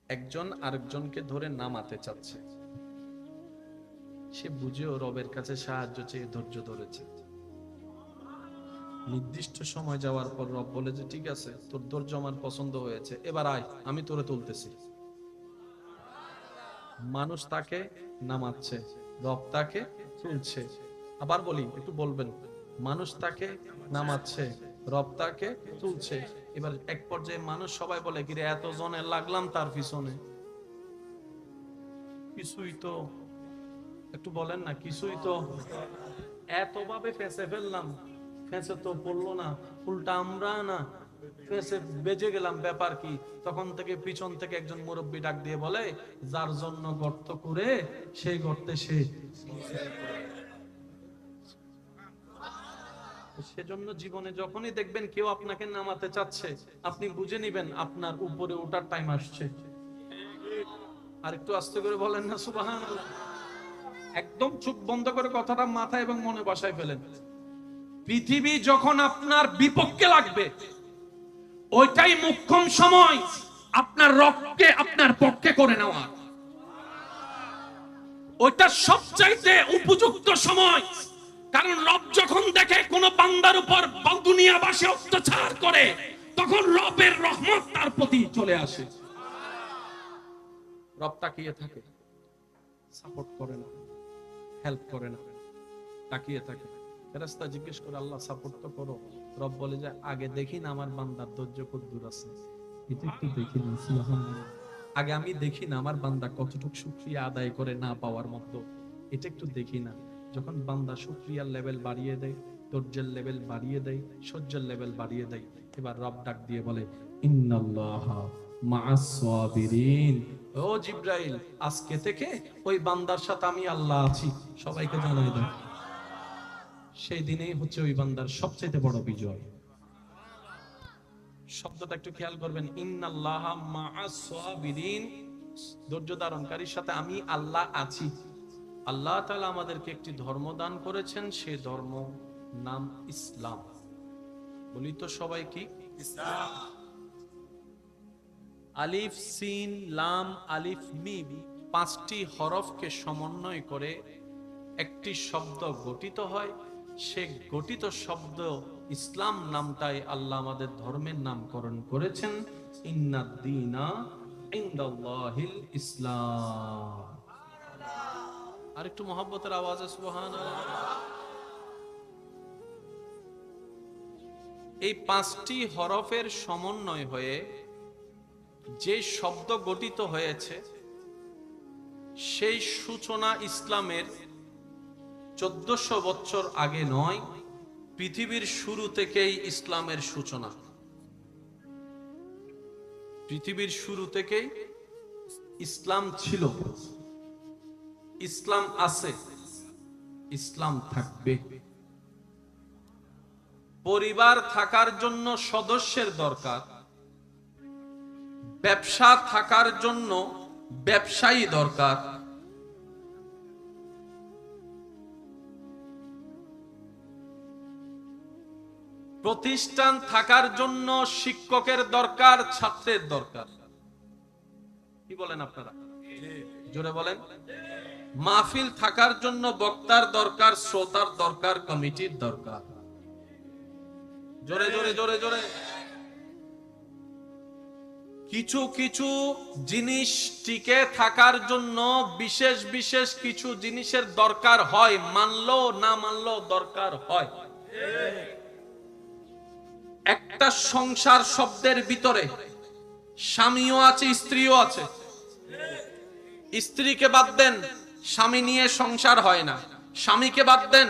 একজন আরেকজনকে ধরে নামাতে চাচ্ছে, সে বুঝেও রবের কাছে সাহায্য চেয়ে ধৈর্য ধরেছে। নির্দিষ্ট সময় যাওয়ার পর রব বলে যে ঠিক আছে, তোর ধৈর্য আমার পছন্দ হয়েছে, এবার আয়, আমি তোরে তুলতেছি। মানুষ তাকে নামাচ্ছে, রব তাকে তুলছে। আবার বলি, একটু বলবেন, মানুষ তাকে নামাচ্ছে, রব তাকে তুলছে। এবার এক পর্যায়ে মানুষ সবাই বলে, কিরে এত জনের লাগলাম তার পিছনে, কিছুই তো, একটু বলেন না, কিছুই তো, এতভাবে ফেঁসে ফেললাম, ফেঁসে তো পড়লো না, উল্টা আমরা না ফেঁসে বেজে গেলাম, ব্যাপার কি? তখন থেকে পিছন থেকে একজন মুরব্বী ডাক দিয়ে বলে, যার জন্য গর্ত করে সেই গর্তে সে। সেজন্য জীবনে যখনই দেখবেন কেউ আপনাকে নামাতে চাচ্ছে, আপনি বুঝে নিবেন আপনার উপরে ওঠার টাইম আসছে। আর একটু আস্তে করে বলেন না সুবহানাল্লাহ। একদম চোখ বন্ধ করে কথাটা মাথায় এবং মনে বসায় ফেলেন। পৃথিবী যখন আপনার বিপক্ষে লাগবে, ওইটাই মোক্ষম সময় আপনার রবকে আপনার পক্ষে করে নেওয়া। ওইটা সবচাইতে উপযুক্ত সময়। কারণ রব যখন দেখে কোন বান্দার উপর দুনিয়াবাসী অত্যাচার করে, তখন রবের রহমত তার প্রতি চলে আসে। রব তাকিয়ে থাকে, সাপোর্ট করে না, হেল্প করে না, তাকিয়ে থাকে। ফেরেশতা জিজ্ঞেস করে, আল্লাহ সাপোর্ট তো করো। রব বলে যে আগে দেখি না আমার বান্দার ধৈর্য কতদূর আছে, এটা একটু দেখি না। সুবহানাল্লাহ। আগে আমি দেখি না আমার বান্দা কতটুকু শুকরিয়া আদায় করে না পাওয়ার মতো, এটা একটু দেখি না। যখন বান্দা শুকরিয়ার লেভেল বাড়িয়ে দেয়, ধৈর্যের লেভেল বাড়িয়ে দেয়, সহ্যের লেভেল বাড়িয়ে দেয়, এবার রব ডাক দিয়ে বলে, ইন্নাল্লাহা মাআস সাবিরিন। ও জিবরাইল, আজকে থেকে ওই বান্দার সাথে আমি আল্লাহ আছি, সবাইকে জানাই দাও। সেই দিনেই হচ্ছে ওই বান্দার সবচেয়ে বড় বিজয়। শব্দটা একটু খেয়াল করবেন, ইন্নাল্লাহা মাআস সাবিরিন, ধৈর্য ধারণকারীর সাথে আমি আল্লাহ আছি। আল্লাহ তাআলা আমাদেরকে একটি ধর্ম দান করেছেন, সেই ধর্ম নাম ইসলাম। বলি তো সবাই, কি ইসলাম? আলিফ সিন লাম আলিফ মিম, পাঁচটি হরফকে সমন্বয় করে একটি শব্দ গঠিত হয়। সে গঠিত শব্দ ইসলাম নামটাই আল্লাহ আমাদের ধর্মের নামকরণ করেছেন। ইন্নাদ-দীনা ইনদাল্লাহিল ইসলাম। আর একটু মহব্বতের আওয়াজে সুবহানাল্লাহ। এই পাঁচটি হরফের সমন্বয় হয়ে যে শব্দ গঠিত হয়েছে, সেই সূচনা ইসলামের 1400 বছর আগে নয়, পৃথিবীর শুরু থেকেই ইসলামের সূচনা। পৃথিবীর শুরু থেকেই ইসলাম ছিল, ইসলাম আছে, ইসলাম থাকবে। পরিবার থাকার জন্য সদস্যের দরকার, ব্যবসা থাকার জন্য ব্যবসায়ী দরকার, প্রতিষ্ঠান থাকার জন্য শিক্ষকের দরকার, ছাত্রের দরকার। কি বলেন আপনারা? জোরে বলেন। মাহফিল থাকার জন্য বক্তার দরকার, শ্রোতার দরকার, কমিটির দরকার। জোরে জোরে জোরে জোরে। কিছু কিছু জিনিস টিকে থাকার জন্য বিশেষ বিশেষ কিছু জিনিসের দরকার হয়, মানলো না মানলো দরকার হয়। একটা সংসার শব্দের ভিতরে স্বামীও আছে, স্ত্রীও আছে। স্ত্রীকে বাদ দেন, স্বামী নিয়ে সংসার হয় না। স্বামীকে বাদ দেন,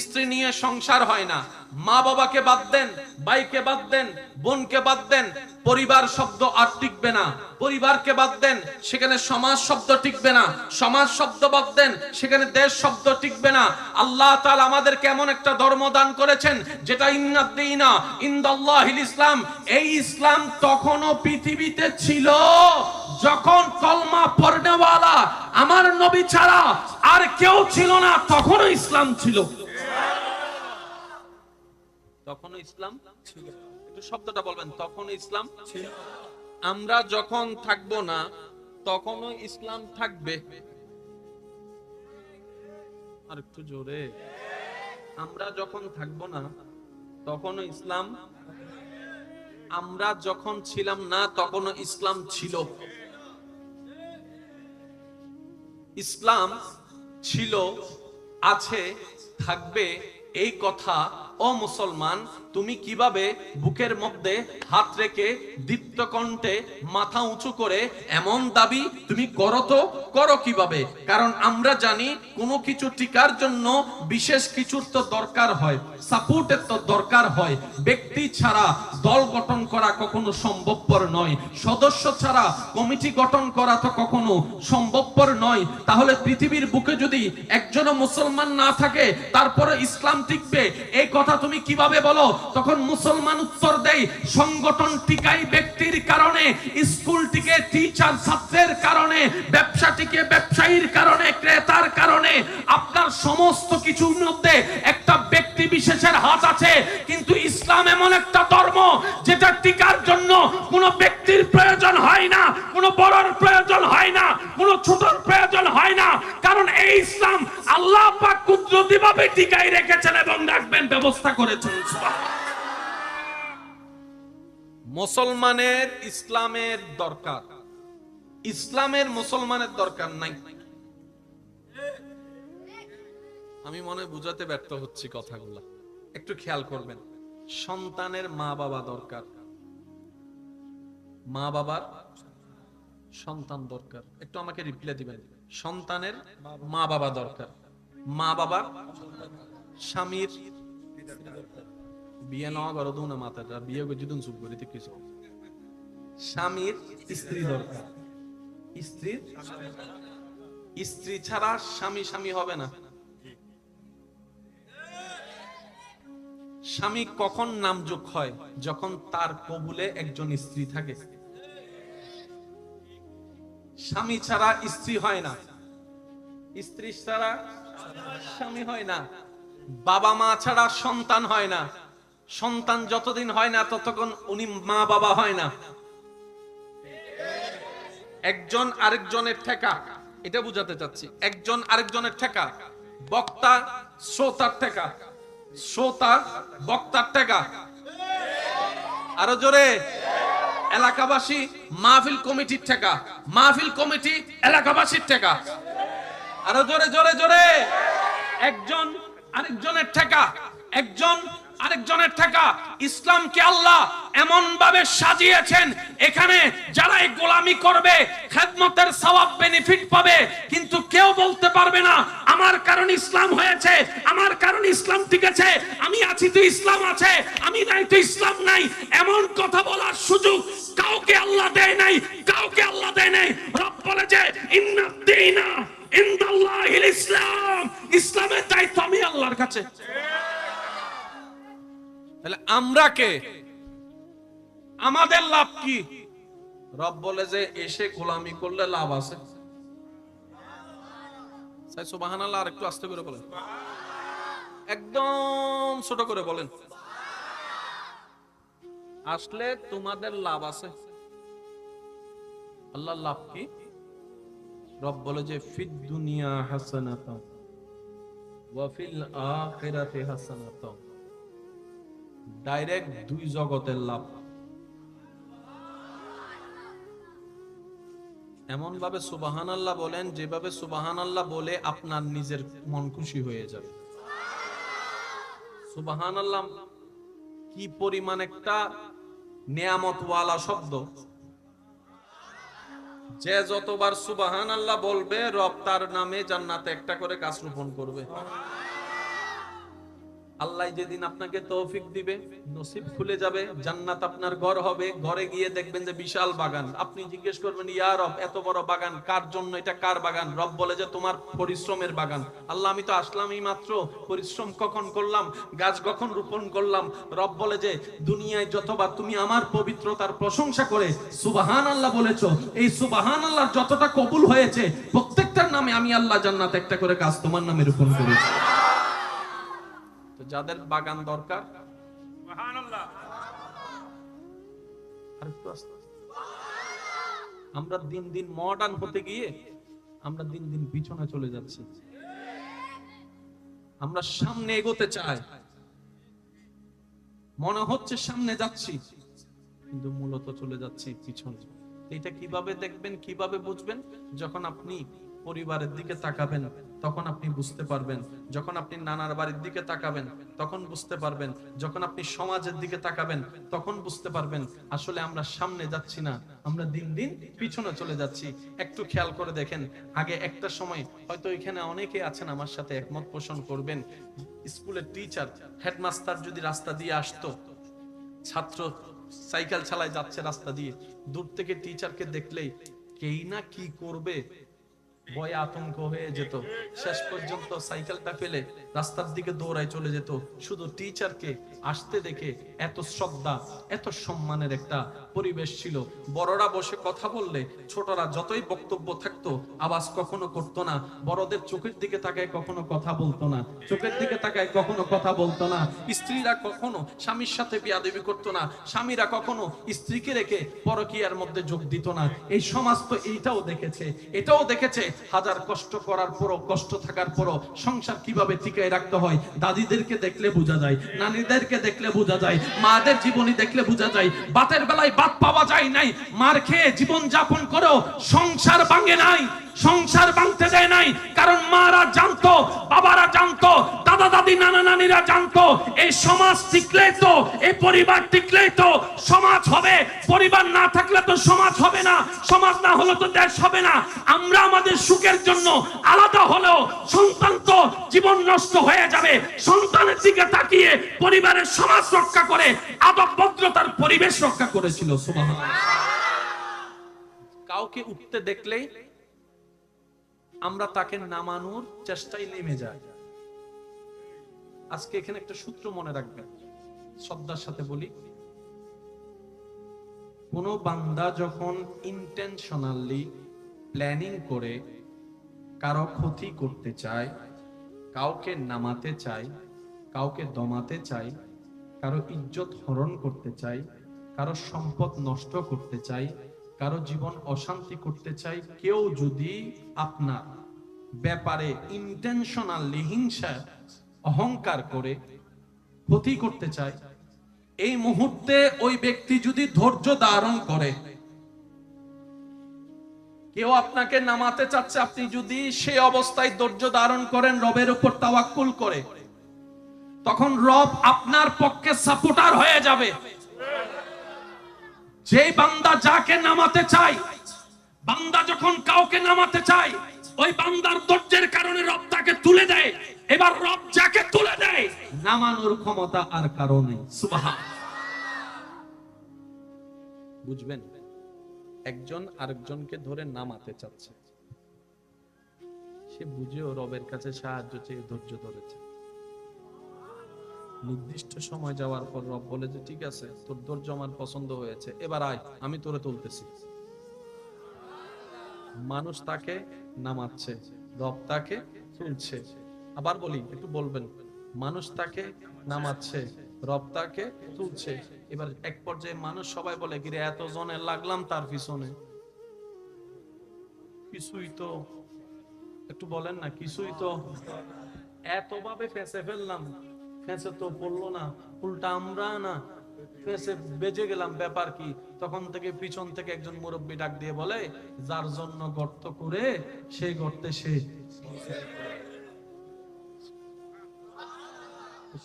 স্ত্রী নিয়ে সংসার হয় না। মা বাবাকে বাদ দেন, ভাইকে বাদ দেন, বোনকে বাদ দেন, পরিবার শব্দ আর টিকবে না। পরিবারকে বাদ দেন, সেখানে সমাজ শব্দ টিকবে না। সমাজ শব্দ বাদ দেন, সেখানে দেশ শব্দ টিকবে না। আল্লাহ তাআলা আমাদেরকে এমন একটা ধর্ম দান করেছেন যেটা ইন্নাদ-দীনা ইনদাল্লাহিল ইসলাম। এই ইসলাম তখনও পৃথিবীতে ছিল যখন কলমা পড়নেওয়ালা আমার নবী ছাড়া আর কেউ ছিল না, তখনও ইসলাম ছিল। তখনও ইসলাম ছিল। একটু শব্দটা বলবেন, তখনও ইসলাম ছিল। আমরা যখন থাকবো না, তখনও ইসলাম থাকবে। আর একটু জোরে। আমরা যখন থাকবো না তখনও ইসলাম, আমরা যখন ছিলাম না তখনও ইসলাম ছিল। ইসলাম ছিল, আছে, থাকবে, এই কথা ও মুসলমান তুমি কিভাবে বুকের মধ্যে হাত রেখে দীপ্ত কণ্ঠে মাথা উঁচু করে এমন দাবি তুমি করো? তো করো কিভাবে? কারণ আমরা জানি কোনো কিছু টিকার জন্য বিশেষ কিছুর তো দরকার হয়, সাপোর্টের তো দরকার হয়। ব্যক্তি ছাড়া দল গঠন করা কখনো সম্ভবপর নয়, সদস্য ছাড়া কমিটি গঠন করা তো কখনো সম্ভবপর নয়। তাহলে পৃথিবীর বুকে যদি একজনও মুসলমান না থাকে তারপরে ইসলাম টিকবে, এই কথা তুমি কিভাবে বলো? তখন মুসলমান উত্তর দেয়, সংগঠন টিকাই ব্যক্তির কারণে, স্কুল টিকে টিচার ছাত্রের কারণে, ব্যবসা টিকে ব্যবসায়ীর কারণে, ক্রেতার কারণে। আপনার সমস্ত কিছুর মধ্যে একটা ব্যক্তি বিশেষের হাত আছে, কিন্তু ইসলাম এমন একটা ধর্ম যেটা টিকার জন্য কোনো ব্যক্তির প্রয়োজন হয় না, কোনো বড়র প্রয়োজন হয় না, কোনো ছোটর প্রয়োজন হয় না। কারণ এই ইসলাম আল্লাহ পাক কুদরতিভাবে টিকাই রেখেছেন এবং রাখবেন ব্যবস্থা করেছেন। মুসলমানের ইসলামের দরকার, ইসলামের মুসলমানের দরকার নাই। আমি মনে বুঝাতে ব্যর্থ হচ্ছি কথাগুলা, একটু খেয়াল করবেন। সন্তানের মা বাবা দরকার, মা বাবার সন্তান দরকার। একটু আমাকে রিপ্লাই দিবেন। সন্তানের মা বাবা দরকার, মা বাবার স্বামীর বিয়ে নেওয়া গড় দু না মাথাটা বিয়ে করে যদি চুপ করিতে কিছু, স্বামীর স্ত্রী দরকার, স্ত্রীর স্ত্রী ছাড়া স্বামী স্বামী হবে না। স্বামী কখন নামযোগ হয়? যখন তার কবুলে একজন স্ত্রী থাকে। স্বামী ছাড়া স্ত্রী হয় না, স্ত্রী ছাড়া স্বামী হয় না, বাবা মা ছাড়া সন্তান হয় না, সন্তান যতদিন হয় না ততক্ষণ উনি মা বাবা হয় না। একজন আরেকজনের ঠেকা, এটা বুঝাতে চাচ্ছি। একজন আরেকজনের ঠেকা, বক্তা শ্রোতার ঠেকা, শ্রোতা বক্তার ঠেকা। আরো জোরে। এলাকাবাসী মাহফিল কমিটির ঠেকা, মাহফিল কমিটি এলাকাবাসীর ঠেকা। আরো জোরে জোরে জোরে। একজন আরেকজনের ঠেকা, একজন আরেকজনের ঠেকা। ইসলামকে আল্লাহ এমন ভাবে সাজিয়েছেন, এখানে যারা এই গোলামি করবে খেদমতের সওয়াব বেনিফিট পাবে, কিন্তু কেউ বলতে পারবে না আমার কারণ ইসলাম হয়েছে, আমার কারণ ইসলাম টিকেছে, আমি আছি তো ইসলাম আছে, আমি নাই তো ইসলাম নাই। এমন কথা বলার সুযোগ কাউকে আল্লাহ দেয় নাই, কাউকে আল্লাহ দেয় নাই। রব বলে যে ইন্নাদ দীনা ইনদাল্লাহিল ইসলাম, ইসলামের দায়িত্ব আমি আল্লাহর কাছে। তাহলে আমরা কে? আমাদের লাভ কি? রব বলে যে এসে গোলামি করলে লাভ আছে। সুবহানাল্লাহ। আর একটু আস্তে করে বলেন, একদম ছোট করে বলেন। আসলে তোমাদের লাভ আছে। আল্লাহর লাভ কি? রব বলে যে ফিদ দুনিয়া হাসানাতাও ওয়া ফিল আখিরাতি হাসানাতাও। ডাইরেক্ট দুই জগতের লাভ। এমন ভাবে সুবহানাল্লাহ বলেন যেভাবে সুবহানাল্লাহ বলে আপনার নিজের মন খুশি হয়ে যাবে। সুবহানাল্লাহ কি পরিমাণ একটা নিয়ামতওয়ালা শব্দ। যে যতবার সুবহানাল্লাহ বলবে রব তার নামে জান্নাতে একটা করে গাছ রোপণ করবে। আল্লাহ যেদিন আপনাকে তৌফিক দিবে, নসিব খুলে যাবে, জান্নাত আপনার ঘর হবে। ঘরে গিয়ে দেখবেন যে বিশাল বাগান। আপনি জিজ্ঞেস করবেন ইয়া রব এত বড় বাগান কার জন্য? এটা কার বাগান? রব বলে যে তোমার পরিশ্রমের বাগান। আল্লাহ আমি তো আসলাম এই মাত্র, পরিশ্রম কখন করলাম, গাছ কখন রোপণ করলাম? রব বলে যে দুনিয়ায় যতবার তুমি আমার পবিত্রতার প্রশংসা করে সুবহানাল্লাহ বলেছো, এই সুবহানাল্লাহর যতটা কবুল হয়েছে প্রত্যেকটার নামে আমি আল্লাহ জান্নাতে একটা করে গাছ তোমার নামে রোপণ করেছি। যাদের বাগান দরকার, সুবহানাল্লাহ, আরেকটু আস্তে, আমরা দিন দিন মডার্ন হতে গিয়ে আমরা দিন দিন পিছনে চলে যাচ্ছি। আমরা সামনে এগোতে চাই, মনে হচ্ছে সামনে যাচ্ছি, কিন্তু মূলত চলে যাচ্ছি পিছনে। এটা কিভাবে দেখবেন, কিভাবে বুঝবেন? যখন আপনি পরিবারের দিকে তাকাবেন তখন আপনি বুঝতে পারবেন, যখন আপনি নানার বাড়ির দিকে তাকাবেন তখন বুঝতে পারবেন, যখন আপনি সমাজের দিকে তাকাবেন তখন বুঝতে পারবেন আসলে আমরা সামনে যাচ্ছি না, আমরা দিন দিন পিছনে চলে যাচ্ছি। একটু খেয়াল করে দেখেন, আগে একটা সময়, হয়তো এখানে অনেকে আছেন আমার সাথে একমত পোষণ করবেন, স্কুলের টিচার, হেডমাস্টার যদি রাস্তা দিয়ে আসতো, ছাত্র সাইকেল চালায় যাচ্ছে রাস্তা দিয়ে, দূর থেকে টিচারকে দেখলেই কেই না কি করবে ভয়ে আতঙ্ক হয়ে যেত। শেষ পর্যন্ত সাইকেলটা ফেলে রাস্তার দিকে দৌড়ায় চলে যেত। শুধু টিচারকে আসতে দেখে এত শ্রদ্ধা, এত সম্মানের একটা পরিবেশ ছিল। বড়রা বসে কথা বললে ছোটরা যতই বক্তব্য থাকতো আওয়াজ কখনো করতো না। বড়দের চোখের দিকে তাকায় কখনো কথা বলতো না, চোখের দিকে তাকায় কখনো কথা বলতো না। স্ত্রীরা কখনো স্বামীর সাথে বিয়াদবি করতো না, স্বামীরা কখনো স্ত্রীকে রেখে পরকীয়ার মধ্যে যোগ দিত না। এই সমাজ তো এইটাও দেখেছে, এটাও দেখেছে হাজার কষ্ট করার পরও, কষ্ট থাকার পরও সংসার কিভাবে টিকায় রাখতে হয়। দাদিদেরকে দেখলে বোঝা যায়, নানীদেরকে দেখলে বোঝা যায়, মাদের জীবনী দেখলে বোঝা যায়। বাতের বেলায় বাত পাওয়া যায় নাই, মার খেয়ে জীবন যাপন করেও সংসার ভাঙে নাই, সংসার ভাঙতে দেয় নাই। কারণ মারা জানতো, বাবারা জানতো, দাদা দাদি নানা নানিরা জানতো এই সমাজ টিকলেই তো, এই পরিবার টিকলেই তো সমাজ হবে। পরিবার না থাকলে তো সমাজ হবে না, সমাজ না হলে তো দেশ হবে না। আমরা আমাদের সুখের জন্য আলাদা হলেও সন্তান তো জীবন নষ্ট হয়ে যাবে। সন্তানের দিকে তাকিয়ে পরিবারের সমাজ রক্ষা করে, আদব ভদ্রতার পরিবেশ রক্ষা করেছিল। সুবহানাল্লাহ। কাউকে উঠতে দেখলেই আমরা তাকে নামানোর চেষ্টায় নেমে যাই। আজকে এখানে একটা সূত্র মনে রাখবেন, শ্রদ্ধার সাথে বলি, কোন বান্দা যখন ইন্টেনশনালি প্ল্যানিং করে কারো ক্ষতি করতে চায়, কাউকে নামাতে চায়, কাউকে দমাতে চায়, কারো ইজ্জত হরণ করতে চায়, কারো সম্পদ নষ্ট করতে চায়, কারো জীবন অশান্তি করতে চায়, কেউ যদি আপনার ব্যাপারে ইন্টেনশনালি হিংসা অহংকার করে ক্ষতি করতে চায়, এই মুহূর্তে ওই ব্যক্তি যদি ধৈর্য ধারণ করে, কেউ আপনাকে নামাতে চাচ্ছে, আপনি যদি সেই অবস্থায় ধৈর্য ধারণ করেন, রবের উপর তাওয়াক্কুল করে, তখন রব আপনার পক্ষে সাপোর্টার হয়ে যাবে। যেই বান্দা যাকে নামাতে চায়, বান্দা যখন কাউকে নামাতে চায়, ওই বান্দার ধৈর্যের কারণে রব তাকে তুলে দেয়। এবার রব যাকে তুলে দেয়, নামানোর ক্ষমতা আর কারো নেই। সুবহানাল্লাহ। বুঝবেন, একজন আরেকজনকে ধরে নামাতে চাচ্ছে, সে বুঝেও রবের কাছে সাহায্য চেয়ে ধৈর্য ধরেছে। নির্দিষ্ট সময় যাওয়ার পর রব বলে যে ঠিক আছে, তোর ধৈর্য আমার পছন্দ হয়েছে, এবার আয়, আমি তোরে তুলতেছি। মানুষ তাকে নামাচ্ছে, রব তাকে তুলছে। আবার বলি, একটু বলবেন, মানুষ তাকে নামাচ্ছে, রব তাকে তুলছে। এবার এক পর্যায়ে মানুষ সবাই বলে, গিরে এত জনের লাগলাম তার পিছনে, কিছুই তো, একটু বলেন না, কিছুই তো, এতভাবে ফেঁসে ফেললাম, ফেঁসে তো পড়লো না, উল্টা আমরা না ফেঁসে বেজে গেলাম, ব্যাপার কি? তখন থেকে পিছন থেকে একজন মুরব্বী ডাক দিয়ে বলে, যার জন্য গর্ত করে সেই গর্তে সে।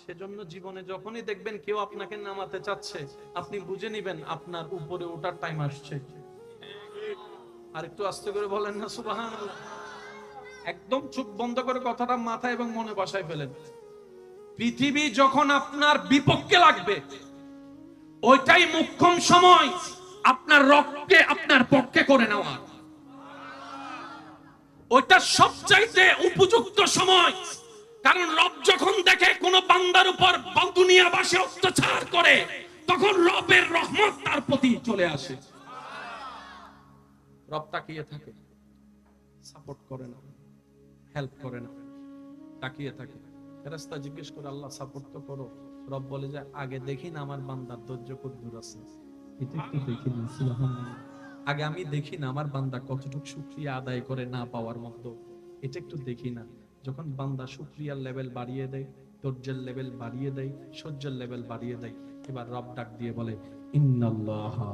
সেজন্য জীবনে যখনই দেখবেন কেউ আপনাকে নামাতে চাচ্ছে, আপনি বুঝে নিবেন আপনার উপরে ওঠার টাইম আসছে। আর একটু আস্তে করে বলেন না সুবহানাল্লাহ। একদম চোখ বন্ধ করে কথাটা মাথায় এবং মনে বসায় ফেলেন। পৃথিবী যখন আপনার বিপক্ষে লাগবে, ওইটাই মুখ্যম সময় আপনার রবকে আপনার পক্ষে করে নেওয়া। ওইটা সবচাইতে উপযুক্ত সময়। কারণ রব যখন দেখে কোন বান্দার উপর দুনিয়াবাসী অত্যাচার করে, তখন রবের রহমত তার প্রতি চলে আসে। রব তাকিয়ে থাকে, সাপোর্ট করে না, হেল্প করে না, তাকিয়ে থাকে। ফেরেশতা জিজ্ঞেস করে, আল্লাহ সাপোর্ট তো করো। রব বলে যে আগে দেখি না আমার বান্দার ধৈর্য কত দূর আছে, এটা একটু দেখি না। সুবহানাল্লাহ। আগে আমি দেখি না আমার বান্দা কতটুকু শুকরিয়া আদায় করে না পাওয়ার মতো, এটা একটু দেখি না। যখন বান্দা শুকরিয়ার লেভেল বাড়িয়ে দেয়, ধৈর্যের লেভেল বাড়িয়ে দেয়, সহ্যের লেভেল বাড়িয়ে দেয়, এবার রব ডাক দিয়ে বলে ইন্নাল্লাহা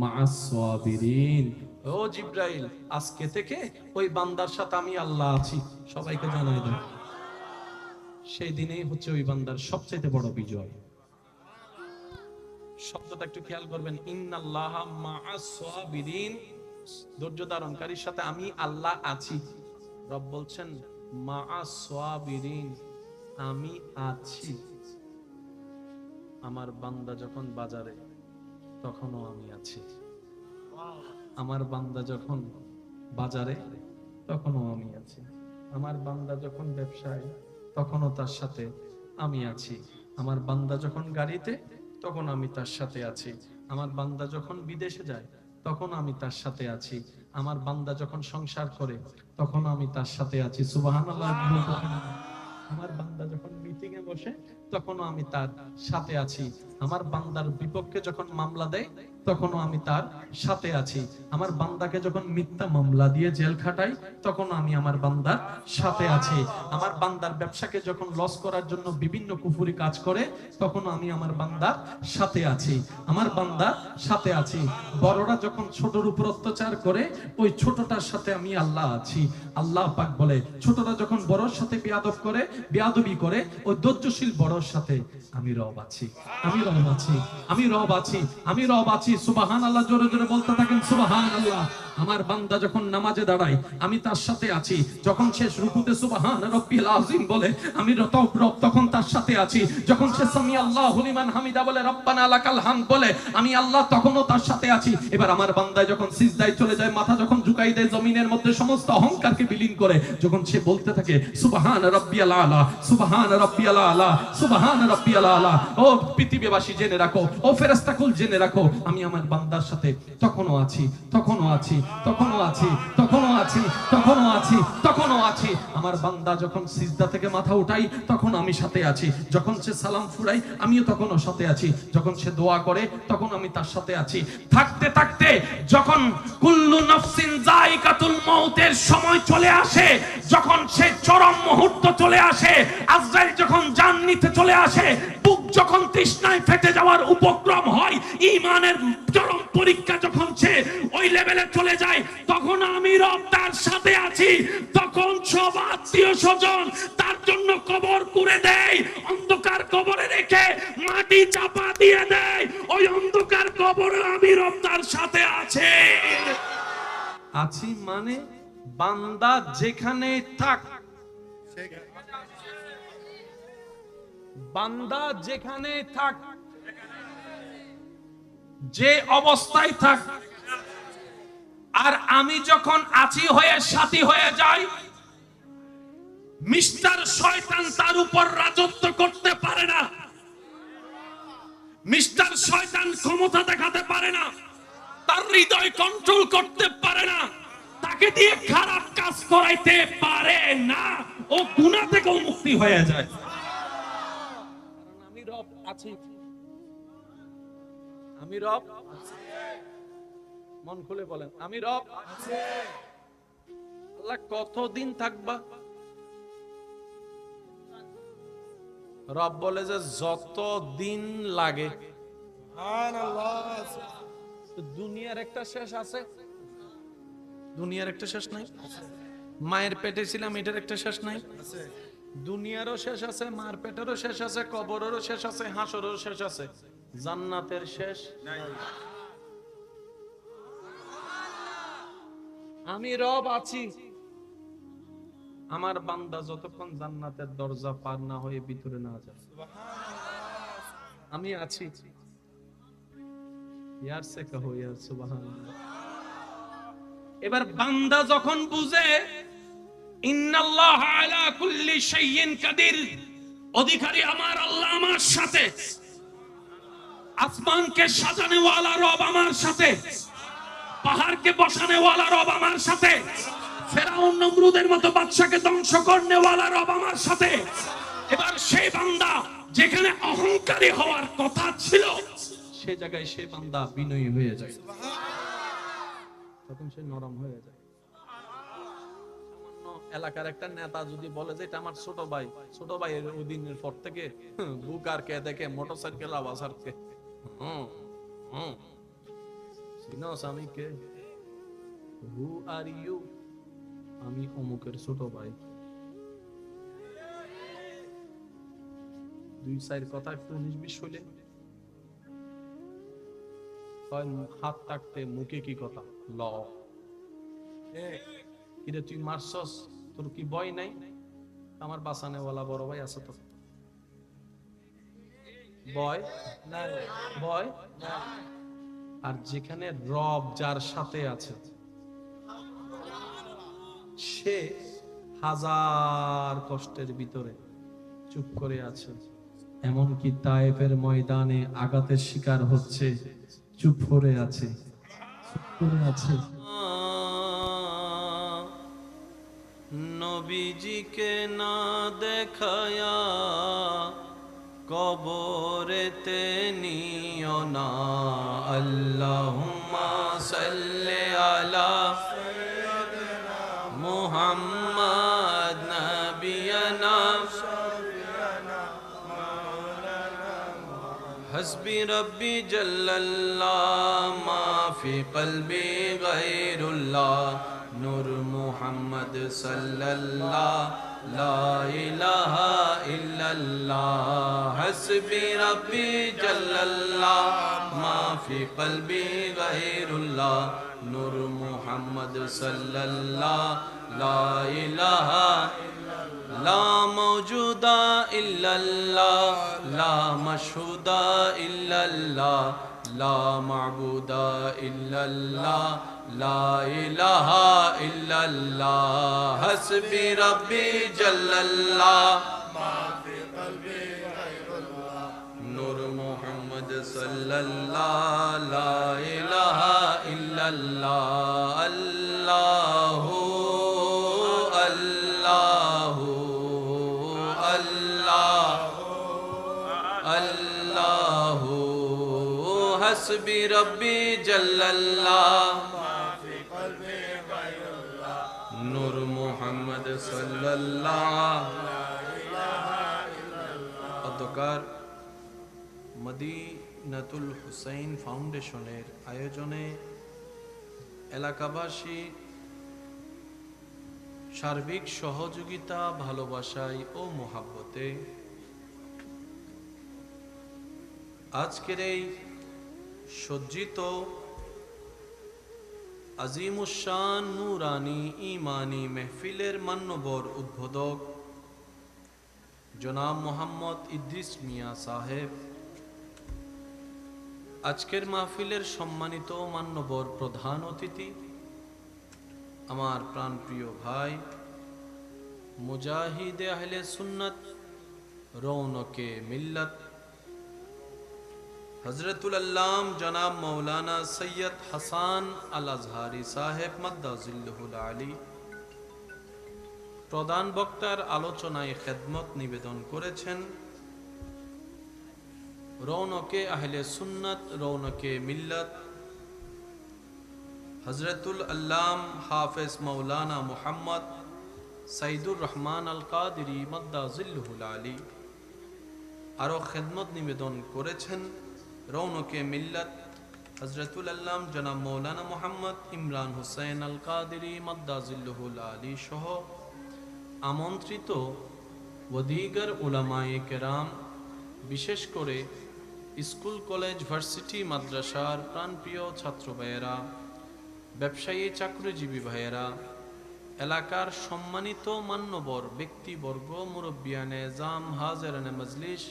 মাআস সাবিরিন। ও জিবরাইল, আজকে থেকে ওই বান্দার সাথে আমি আল্লাহ আছি, সবাইকে জানাই দেন। সেই দিনেই হচ্ছে ওই বান্দার সবচেয়ে বড় বিজয়। শব্দটা একটু খেয়াল করবেন, ইন্নাল্লাহা মাআস সাবিরিন, ধৈর্য ধারণকারীর সাথে আমি আল্লাহ আছি। রব বলছেন মাআস সাবিরিন, আমি আছি। আমার বান্দা যখন বাজারে, তখনও আমি আছি। আমার বান্দা যখন বাজারে, তখনও আমি আছি। আমার বান্দা যখন ব্যবসায়, তখনও তার সাথে আমি আছি। আমার বান্দা যখন গাড়িতে, তখন আমি তার সাথে আছি। আমার বান্দা যখন বিদেশে যায়, তখন আমি তার সাথে আছি। আমার বান্দা যখন সংসার করে, তখন আমি তার সাথে আছি। সুবহানাল্লাহ। আমার বান্দা যখন মিটিং এ বসে, তখনও আমি তার সাথে আছি। আমার বান্দার বিপক্ষে যখন মামলা দেয়, তখনও আমি তার সাথে আছি। আমার বান্দাকে যখন মিথ্যা মামলা দিয়ে জেল খাটাই, তখনও আমি আমার বান্দার সাথে আছি। আমার বান্দার ব্যবসাকে যখন লস করার জন্য বিভিন্ন কুফরি কাজ করে, তখনও আমি আমার বান্দার সাথে আছি। আমার বান্দার সাথে আছি। বড়রা যখন ছোটর উপর অত্যাচার করে, ওই ছোটটার সাথে আমি আল্লাহ আছি। আল্লাহ পাক বলে, ছোটরা যখন বড়র সাথে বেয়াদব করে, বেয়াদবি করে, ওই ধৈর্যশীল বড়র সাথে আমি রব আছি, আমি রব আছি, আমি রব আছি, আমি রব আছি। সুবহানাল্লাহ, জোরে জোরে বলতে থাকেন সুবহানাল্লাহ। আমার বান্দা যখন নামাজে দাঁড়ায়, আমি তার সাথে আছি। যখন সে রুকুতে সুবহান রাব্বিল আযীম বলে, আমি রব তখন তার সাথে আছি। যখন সে সামি আল্লাহু লিমান হামিদা বলে, রব্বানা লাকাল হামদ বলে, আমি আল্লাহ তখনও তার সাথে আছি। এবার আমার বান্দা যখন সিজদায় চলে যায়, মাথা যখন ঝুঁকাই দেয়, জমিনের মধ্যে সমস্ত অহংকারকে বিলীন করে, যখন সে বলতে থাকে সুবহান রাব্বিয়াল আলা, সুবহান রাব্বিয়াল আলা, সুবহান রাব্বিয়াল আলা। ও পৃথিবীবাসী জেনে রাখো, ও ফেরেশতাকুল জেনে রাখো, আমি আমার বান্দার সাথে তখনও আছি, তখনও আছি, তখনও আছি, তখনও আছি, তখনও আছি, তখনও আছি। আমার বান্দা যখন সিজদা থেকে মাথা উঠাই, তখন আমি সাথে আছি। যখন সে সালাম ফুরাই, আমিও তখনও সাথে আছি। যখন সে দোয়া করে, তখন আমি তার সাথে আছি। থাকতে থাকতে যখন কুল্লু নাফসিন যায়িকাতুল মউতের সময় চলে আসে, যখন সে চরম মুহূর্ত চলে আসে, আজরাইল যখন জান নিতে চলে আসে, বুক যখন তৃষ্ণায় ফেটে যাওয়ার উপক্রম হয়, ঈমানের চরম পরীক্ষা যখন সে ওই লেভেলে চলে যায়, তখন আমি রব তার সাথে আছি। তখন সব আত্মীয় স্বজন তার জন্য কবর করে দেয়, অন্ধকার কবরে রেখে মাটি চাপা দিয়ে দেয়। ওই অন্ধকার কবরে আমি রব তার সাথে আছে। আছি মানে বান্দা যেখানে থাক, বান্দা যেখানে থাক, যে অবস্থায় থাক, আর আমি যখন আছি হয়ে সাথী হয়ে যাই, মিস্টার শয়তান তার উপর রাজত্ব করতে পারে না। মিস্টার শয়তান ক্ষমতা দেখাতে পারে না, তার হৃদয় কন্ট্রোল করতে পারে না, তাকে দিয়ে খারাপ কাজ করাইতে পারে না। ও গুনাহ থেকেও মুক্তি হয়ে যায়, কারণ আমি রব আছি, আমি রব আছি। মন খুলে বলেন, আমি রব আছি। আল্লাহ কতদিন থাকবা? রব বলে যে যত দিন লাগে। দুনিয়ার একটা শেষ আছে? দুনিয়ার একটা শেষ নাই? মায়ের পেটে ছিলাম, এটার একটা শেষ নাই? দুনিয়ারও শেষ আছে, মার পেটেরও শেষ আছে, কবরেরও শেষ আছে, হাসরেরও শেষ আছে, জান্নাতের শেষ নাই। আমি রব আছি। আমার বান্দা যতক্ষণ জান্নাতের দরজা পার না হয়ে ভিতরে না যায়, আমি আছি। ইয়ার সে কহো ইয়ার সুবহানাল্লাহ। এবার বান্দা যখন বুঝে ইন্নাল্লাহা আলা কুল্লি শাইইন কাদির, অধিকারী আমার আল্লাহ আমার সাথে, আসমানকে সাজানে ওয়ালা রব আমার সাথে, পাহাড়কে বসানে ওয়ালা রব আমার সাথে, ফেরাউন নমরুদের মতো বাদশাকে ধ্বংস করনে ওয়ালা রব আমার সাথে। এবার সেই বান্দা যেখানে অহংকারী হওয়ার কথা ছিল, সে জায়গায় সে বান্দা বিনয়ী হয়ে যায়। তখন সে নরম হয়ে যায়। সামান্য এলাকার একটা নেতা যদি বলে যে এটা আমার ছোট ভাইয়ের ওদিনের পর থেকে বুক আর কে দেখে মোটরসাইকেল আওয়াজ আর কে চিনোস আমি কে, হু আর ইউ, আমি অমুকের ছোট ভাই। দুই সাইড কথা একটু 19-20 হইলে হাত থাকতে মুখে কি কথা ল, কিরে তুই মারছস, তোর কি ভয় নাই? আমার বাঁচানেওয়ালা বড় ভাই আছে তো, ভয় নাই, ভয় নাই। আর যেখানে রব যার সাথে আছে সে হাজার কষ্টের ভিতরে চুপ করে আছে। এমনকি তায়েফের ময়দানে আঘাতের শিকার হচ্ছে, চুপ করে আছে, চুপ করে আছে। নবীজিকে না দেখায়া কবরেতে নিও না। আল্লাহুম্মা সাল্লি আলা মুহাম্মাদ নাবিয়ানা हस्बी रब्बी जल्लल्लाह मा फी क़ल्बी गैरुल्लाह नूर मुहम्मद सल्लल्लाह ला इलाहा इल्लल्लाह हस्बी रब्बी जल्लल्लाह मा फी क़ल्बी गैरुल्लाह नूर मुहम्मद सल्लल्लाह ला इलाहा ला मौजूदा इल्लल्लाह ला मशहूदा इल्लल्लाह ला माबूदा इल्लल्लाह ला इलाहा इल्लल्लाह हस्बी रब्बी जल्लल्लाह मा फी क़ल्बी गैरुल्लाह नूर मुहम्मद सल्लल्लाह ला इलाहा इल्लल्लाह अल्लाहु हस्बी रब्बी जल्लल्लाह नूर मुहम्मद सल्लल्लाह। অধ্যকার মদিনাতুল হুসাইন ফাউন্ডেশনের আয়োজনে এলাকাবাসী সার্বিক সহযোগিতা, ভালোবাসায় ও মোহাব্বতে আজকের এই সজ্জিত আজিমুশান নুরানি ইমানি মেহফিলের মান্যবর উদ্বোধক জনাব মোহাম্মদ ইদ্রিস মিয়া সাহেব, আজকের মাহফিলের সম্মানিত মান্যবর প্রধান অতিথি আমার প্রাণপ্রিয় ভাই মুজাহিদে আহলে সুন্নাত রৌনকে মিল্লাত হযরতুল আল্লাম জনাব মৌলানা সৈয়দ হাসান আল আজহারি সাহেব মাদ্দাজিল্লুহুল আলী প্রধান বক্তার আলোচনায় খেদমত নিবেদন করেছেন। রৌনকে আহলে সুন্নাত রৌনকে মিল্লাত হযরতুল আল্লাম হাফেজ মৌলানা মুহাম্মদ সাইদুর রহমান আল কাদেরী মাদ্দাজিল্লুহুল আলী। আরো খেদমত নিবেদন করেছেন রৌনকে মিল্লাত হযরতুল আল্লাম জনাব মৌলানা মুহাম্মদ ইমরান হুসাইন আল কাদেরী মাদ্দাজিল্লুহুল আলী সহ আমন্ত্রিত ওদিগার উলামায়ে কেরাম, বিশেষ করে স্কুল কলেজ ভার্সিটি মাদ্রাসার প্রাণপ্রিয় ছাত্র ভাইয়েরা, ব্যবসায়ী চাকরিজীবী ভাইয়েরা, এলাকার সম্মানিত মান্যবর ব্যক্তিবর্গ, মুরব্বিয়ানে জাম, হাজেরানে মজলিস,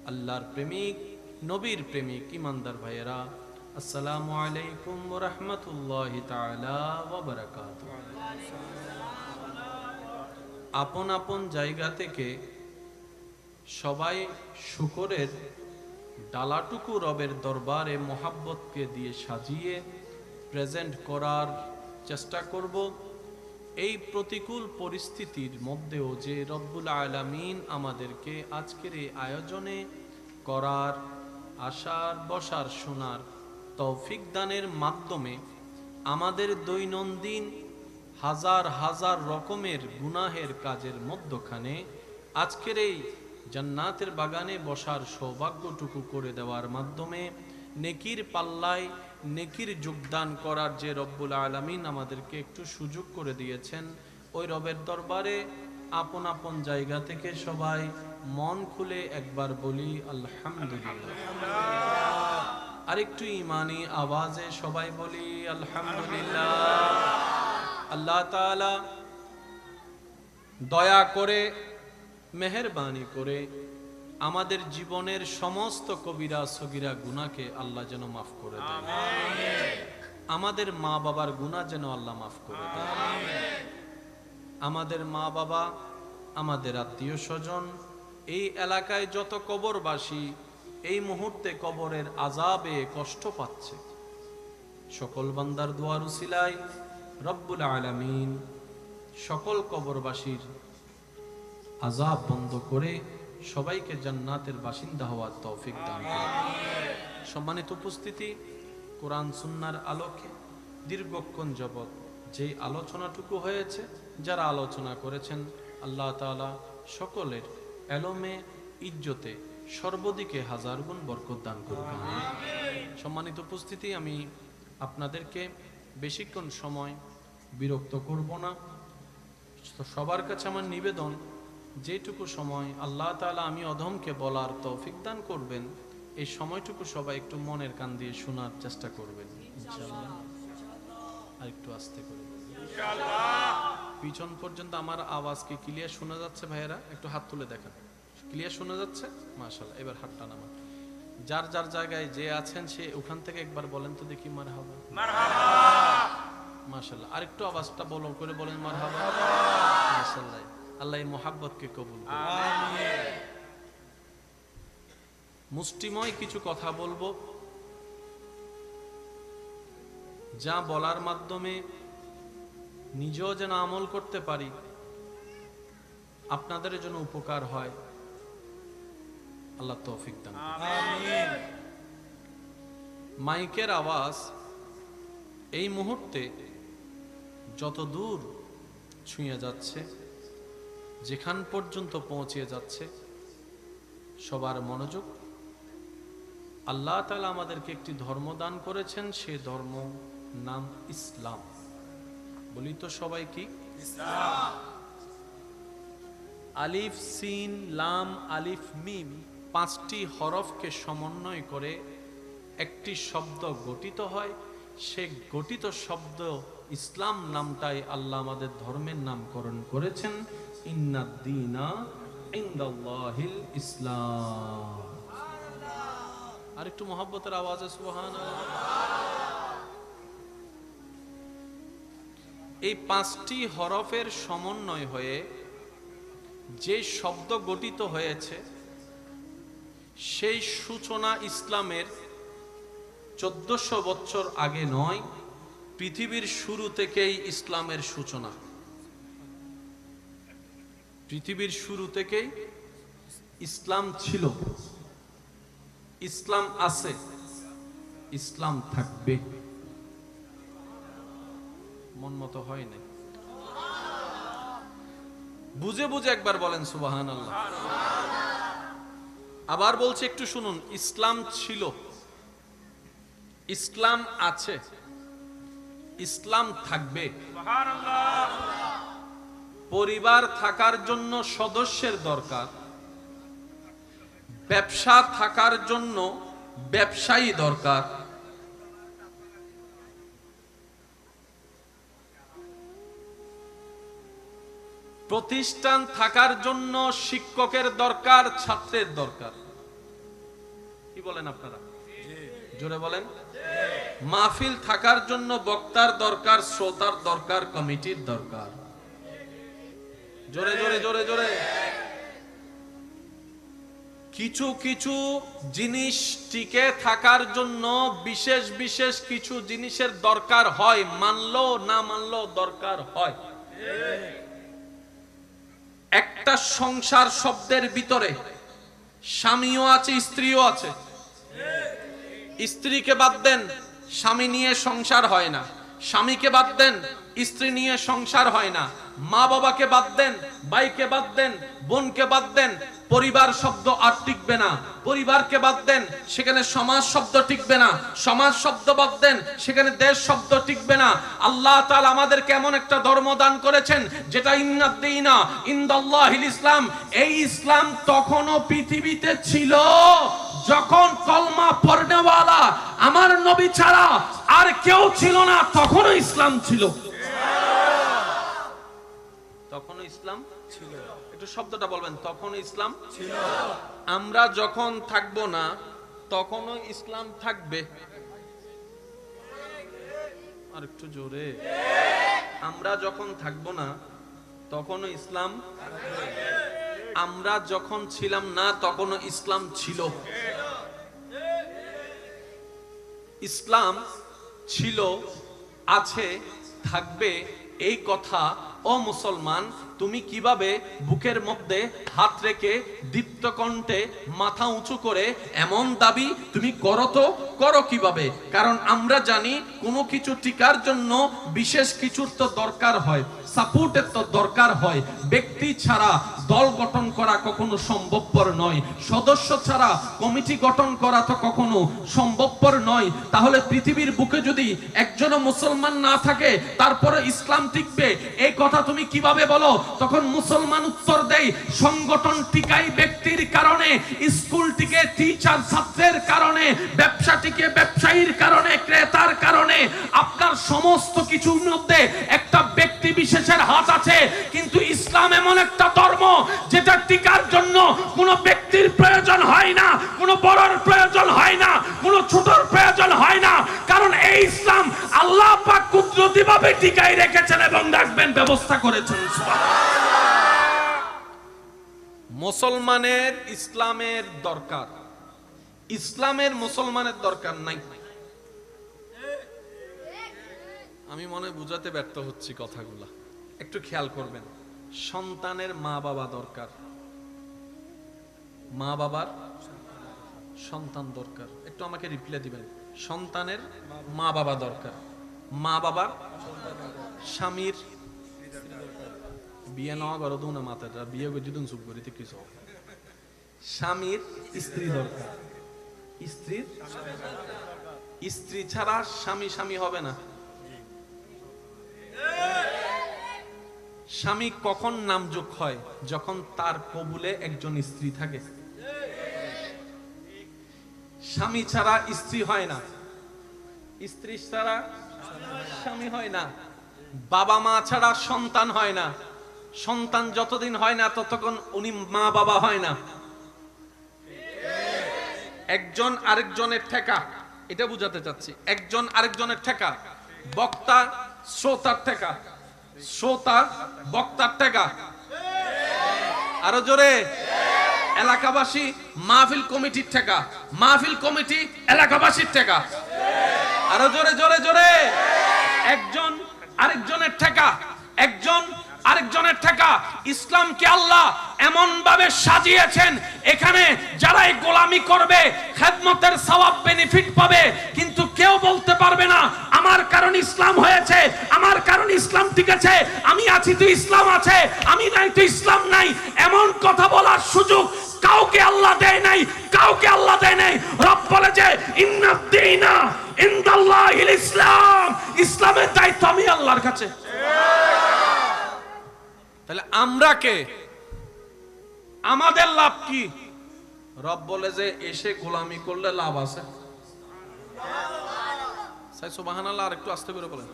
আল্লাহর প্রেমিক, নবীর প্রেমিক ইমানদার ভাইয়েরা, আসসালামু আলাইকুম ওয়া রাহমাতুল্লাহি তাআলা ওয়া বারাকাতুহু। আপন আপন জায়গা থেকে সবাই শুকরের ডালাটুকু রবের দরবারে মোহাব্বতকে দিয়ে সাজিয়ে প্রেজেন্ট করার চেষ্টা করব। এই প্রতিকূল পরিস্থিতির মধ্যেও যে রব্বুল আলামিন আমাদেরকে আজকের এই আয়োজনে করার, আসার, বসার, শোনার তৌফিক দানের মাধ্যমে আমাদের দৈনন্দিন হাজার হাজার রকমের গুনাহের কাজের মধ্যখানে আজকের এই জান্নাতের বাগানে বসার সৌভাগ্যটুকু করে দেওয়ার মাধ্যমে নেকির পাল্লায় নেকির যোগদান করার যে রব্বুল আলামিন আমাদেরকে একটু সুযোগ করে দিয়েছেন, ওই রবের দরবারে আপন আপন জায়গা থেকে সবাই মন খুলে একবার বলি আলহামদুলিল্লাহ। আরেকটু ইমানি আওয়াজে সবাই বলি আলহামদুলিল্লাহ। আল্লাহ তাআলা দয়া করে মেহেরবানি করে আমাদের জীবনের সমস্ত কবিরা সগীরা গুনাহকে আল্লাহ যেন মাফ করে দেন। আমাদের মা বাবার গুনাহ যেন আল্লাহ মাফ করে দেন। আমাদের মা বাবা, আমাদের আত্মীয় স্বজন, এই এলাকায় যত কবরবাসী এই মুহূর্তে কবরের আযাবে কষ্ট পাচ্ছে, সকল বান্দার দোয়ার উসিলায় রব্বুল আলামিন সকল কবরবাসীর আযাব বন্ধ করে সবাইকে জান্নাতের বাসিন্দা হওয়ার তৌফিক দান করুন। সম্মানিত উপস্থিতি, কোরআন সুন্নাহর আলোকে দীর্ঘক্ষণ যাবত যে আলোচনাটুকু হয়েছে, যারা আলোচনা করেছেন আল্লাহ তাআলা সকলের এলমে ইজ্জতে সর্বদিকে হাজার গুণ বরকত দান করুন। সম্মানিত উপস্থিতি, আমি আপনাদেরকে বেশিক্ষণ সময় বিরক্ত করব না। সবার কাছে আমার নিবেদন, যেটুকু সময় আল্লাহ তাআলা আমি অধমকে বলার তৌফিক দান করবেন, এই সময়টুকু সবাই একটু মনের কান দিয়ে শোনার চেষ্টা করবেন ইনশাআল্লাহ। আর একটু আস্তে করে ইনশাআল্লাহ। পিছন পর্যন্ত আমার আওয়াজ কি ক্লিয়ার শোনা যাচ্ছে? ভাইয়েরা একটু হাত তুলে দেখেন, ক্লিয়ার শোনা যাচ্ছে? মাশাআল্লাহ। এবার হাতটা নামান। যার যার জায়গায় যে আছেন সে ওখান থেকে একবার বলেন তো দেখি মারহাবা। মারহাবা। মাশাআল্লাহ। আরেকটু আওয়াজটা বলো করে বলেন মারহাবা। মাশাআল্লাহ। আল্লাহ এই মোহাব্বতকে কবুল করুন। আমিন। মুষ্টিময় কিছু কথা বলবো, যা বলার মাধ্যমে নিজেও যেন আমল করতে পারি, আপনাদের জন্য উপকার হয়। আল্লাহ তৌফিক দান করুন। আমিন। মাইকের আওয়াজ এই মুহূর্তে যত দূর ছুঁয়ে যাচ্ছে, যেখান পর্যন্ত পৌঁছে যাচ্ছে, সবার মনোযোগ। আল্লাহ তাআলা আমাদেরকে একটি ধর্ম দান করেছেন, সে ধর্ম নাম ইসলাম। বলি তো সবাই কি? ইসলাম। আলিফ সিন লাম আলিফ মিম, পাঁচটি হরফকে সমন্বয় করে একটি শব্দ গঠিত হয়। সে গঠিত শব্দ ইসলাম নামটাই আল্লাহ আমাদের ধর্মের নামকরণ করেছেন। ইন্নাদ-দীনা ইনদাল্লাহিল ইসলাম। আর একটু মহব্বতের আওয়াজে সুবহানাল্লাহ। এই পাঁচটি হরফের সমন্বয় হয়ে যে শব্দ গঠিত হয়েছে, সেই সূচনা ইসলামের 1400 বছর আগে নয়, পৃথিবীর শুরু থেকেই ইসলামের সূচনা। পৃথিবীর শুরু থেকেই ইসলাম ছিল, ইসলাম আছে, ইসলাম থাকবে। মন মতো হয় না, বুঝে বুঝে একবার বলেন সুবহানাল্লাহ। আবার বলছি, একটু শুনুন। ইসলাম ছিল, ইসলাম আছে, ইসলাম থাকবে। পরিবার থাকার জন্য সদস্যের দরকার, ব্যবসা থাকার জন্য ব্যবসায়ী দরকার, প্রতিষ্ঠান থাকার জন্য শিক্ষকের দরকার, ছাত্রের দরকার। কি বলেন আপনারা? জোরে বলেন। মাহফিল থাকার জন্য বক্তার দরকার, শ্রোতার দরকার, কমিটির দরকার। জোরে জোরে জোরে জোরে। কিছু কিছু জিনিস টিকে থাকার জন্য বিশেষ বিশেষ কিছু জিনিসের দরকার হয়, মানলো না মানলো দরকার হয়। একটা সংসার শব্দের ভিতরে স্বামীও আছে, স্ত্রীও আছে। স্ত্রীকে বাদ দেন, স্বামী নিয়ে সংসার হয় না। স্বামীকে বাদ দেন, স্ত্রী নিয়ে সংসার হয় না। মা বাবাকে বাদ দেন, ভাইকে বাদ দেন, বোনকে বাদ দেন, পরিবার শব্দ আর টিকবে না। পরিবারকে বাদ দেন, সেখানে সমাজ শব্দ টিকবে না। সমাজ শব্দ বাদ দেন, সেখানে দেশ শব্দ টিকবে না। আল্লাহ তাআলা আমাদেরকে এমন একটা ধর্ম দান করেছেন যেটা ইন্নাদ্দীনা ইনদাল্লাহিল ইসলাম। এই ইসলাম তখনও পৃথিবীতে ছিল যখন কলমা পড়নেওয়ালা আমার নবী ছাড়া আর কেউ ছিল না, তখনও ইসলাম ছিল। তখনও ইসলাম ছিল। একটু শব্দটা বলবেন, তখনও ইসলাম ছিল। আমরা যখন থাকবো না তখনও ইসলাম থাকবে। আর একটু জোরে। আমরা যখন থাকবো না তখনও ইসলাম, আমরা যখন ছিলাম না তখনও ইসলাম ছিল। ইসলাম ছিল, আছে, থাকবে, এই কথা ও মুসলমান তুমি কিভাবে বুকের মধ্যে হাত রেখে দীপ্ত কণ্ঠে মাথা উঁচু করে এমন দাবি তুমি করো? তো করো কিভাবে? কারণ আমরা জানি কোনো কিছু টিকার জন্য বিশেষ কিছুর তো দরকার হয়, সাপোর্টের তো দরকার হয়। ব্যক্তি ছাড়া দল গঠন করা কখনো সম্ভবপর নয়, সদস্য ছাড়া কমিটি গঠন করা তো কখনো সম্ভবপর নয়। তাহলে পৃথিবীর বুকে যদি একজনও মুসলমান না থাকে তারপরে ইসলাম টিকবে, এই কথা তুমি কিভাবে বলো? তখন মুসলমান উত্তর দেয়, সংগঠন টিকাই ব্যক্তির কারণে, স্কুল টিকে টিচার ছাত্রের কারণে, ব্যবসা টিকে ব্যবসায়ীর কারণে, ক্রেতার কারণে। আপনার সমস্ত কিছুর মধ্যে একটা ব্যক্তি বিশেষের হাত আছে, কিন্তু ইসলাম এমন একটা ধর্ম যেটা টিকার জন্য কোনো ব্যক্তির প্রয়োজন হয় না, কোনো বড়র প্রয়োজন হয় না, কোনো ছোটর প্রয়োজন হয় না। কারণ এই ইসলাম আল্লাহ পাক কুদরতিভাবে টিকাই রেখেছেন এবং রাখবেন ব্যবস্থা করেছেন। মুসলমানের ইসলামের দরকার, ইসলামের মুসলমানের দরকার নাই। আমি মনে বুঝাতে ব্যর্থ হচ্ছি কথাগুলা, একটু খেয়াল করবেন। সন্তানের মা বাবা দরকার, মা বাবার সন্তান দরকার। একটু আমাকে রিপ্লাই দিবেন। সন্তানের মা বাবা দরকার, মা বাবার স্বামীর বিয়ে নেওয়া করো না, মাথাটা বিয়ে করে দিন চুপ করিতে কিছু। স্বামীর স্ত্রী দরকার, স্ত্রীর স্ত্রী ছাড়া স্বামী স্বামী হবে না। স্বামী কখন নামযোগ হয়? যখন তার কবুলে একজন স্ত্রী থাকে। স্বামী ছাড়া স্ত্রী হয় না, স্ত্রী ছাড়া স্বামী হয় না, বাবা মা ছাড়া সন্তান হয় না, সন্তান যতদিন হয় না ততক্ষণ উনি মা বাবা হয় না। একজন আরেকজনের ঠেকা, এটা বুঝাতে চাচ্ছি। একজন আরেকজনের ঠেকা, বক্তা শ্রোতার ঠেকা, শ্রোতা বক্তার ঠেকা। আরো জোরে। এলাকাবাসী মাহফিল কমিটির ঠেকা, মাহফিল কমিটি এলাকাবাসীর ঠেকা। আরো জোরে জোরে জোরে। একজন আরেকজনের ঠেকা, একজন আরেকজনের ঠেকা। ইসলামকে আল্লাহ এমন ভাবে সাজিয়েছেন, এখানে যারাই গোলামি করবে খেদমতের সওয়াব বেনিফিট পাবে, কিন্তু কেউ বলতে পারবে না আমার কারণ ইসলাম হয়েছে, আমার কারণ ইসলাম টিকেছে, আমি আছি তো ইসলাম আছে, আমি নাই তো ইসলাম নাই। এমন কথা বলার সুযোগ কাউকে আল্লাহ দেয় নাই, কাউকে আল্লাহ দেয় নাই। রব বলে যে ইন্নাদ্দীনা ইনদাল্লাহিল ইসলাম, ইসলামের দায়িত্ব আমি আল্লাহর কাছে। তাহলে আমরা কে? আমাদের লাভ কি? রব বলে যে এসে গোলামি করলে লাভ আছে। সুবহানাল্লাহ। আর একটু আস্তে করে বলেন,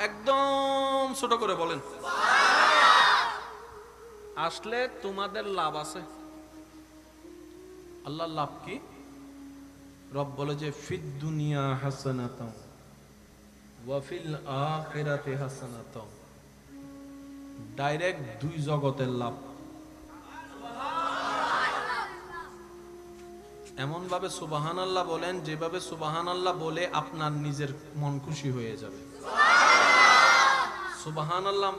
একদম ছোট করে বলেন। আসলে তোমাদের লাভ আছে। আল্লাহর লাভ কি? রব বলে যে ফিদ দুনিয়া হাসানাতাও ওয়া ফিল আখিরাতি হাসানাতাও। ডাইরেক্ট দুই জগতের লাভ। এমন ভাবে সুবহানাল্লাহ বলেন যেভাবে সুবহানাল্লাহ বলে আপনার নিজের মন খুশি হয়ে যাবে। সুবহানাল্লাহ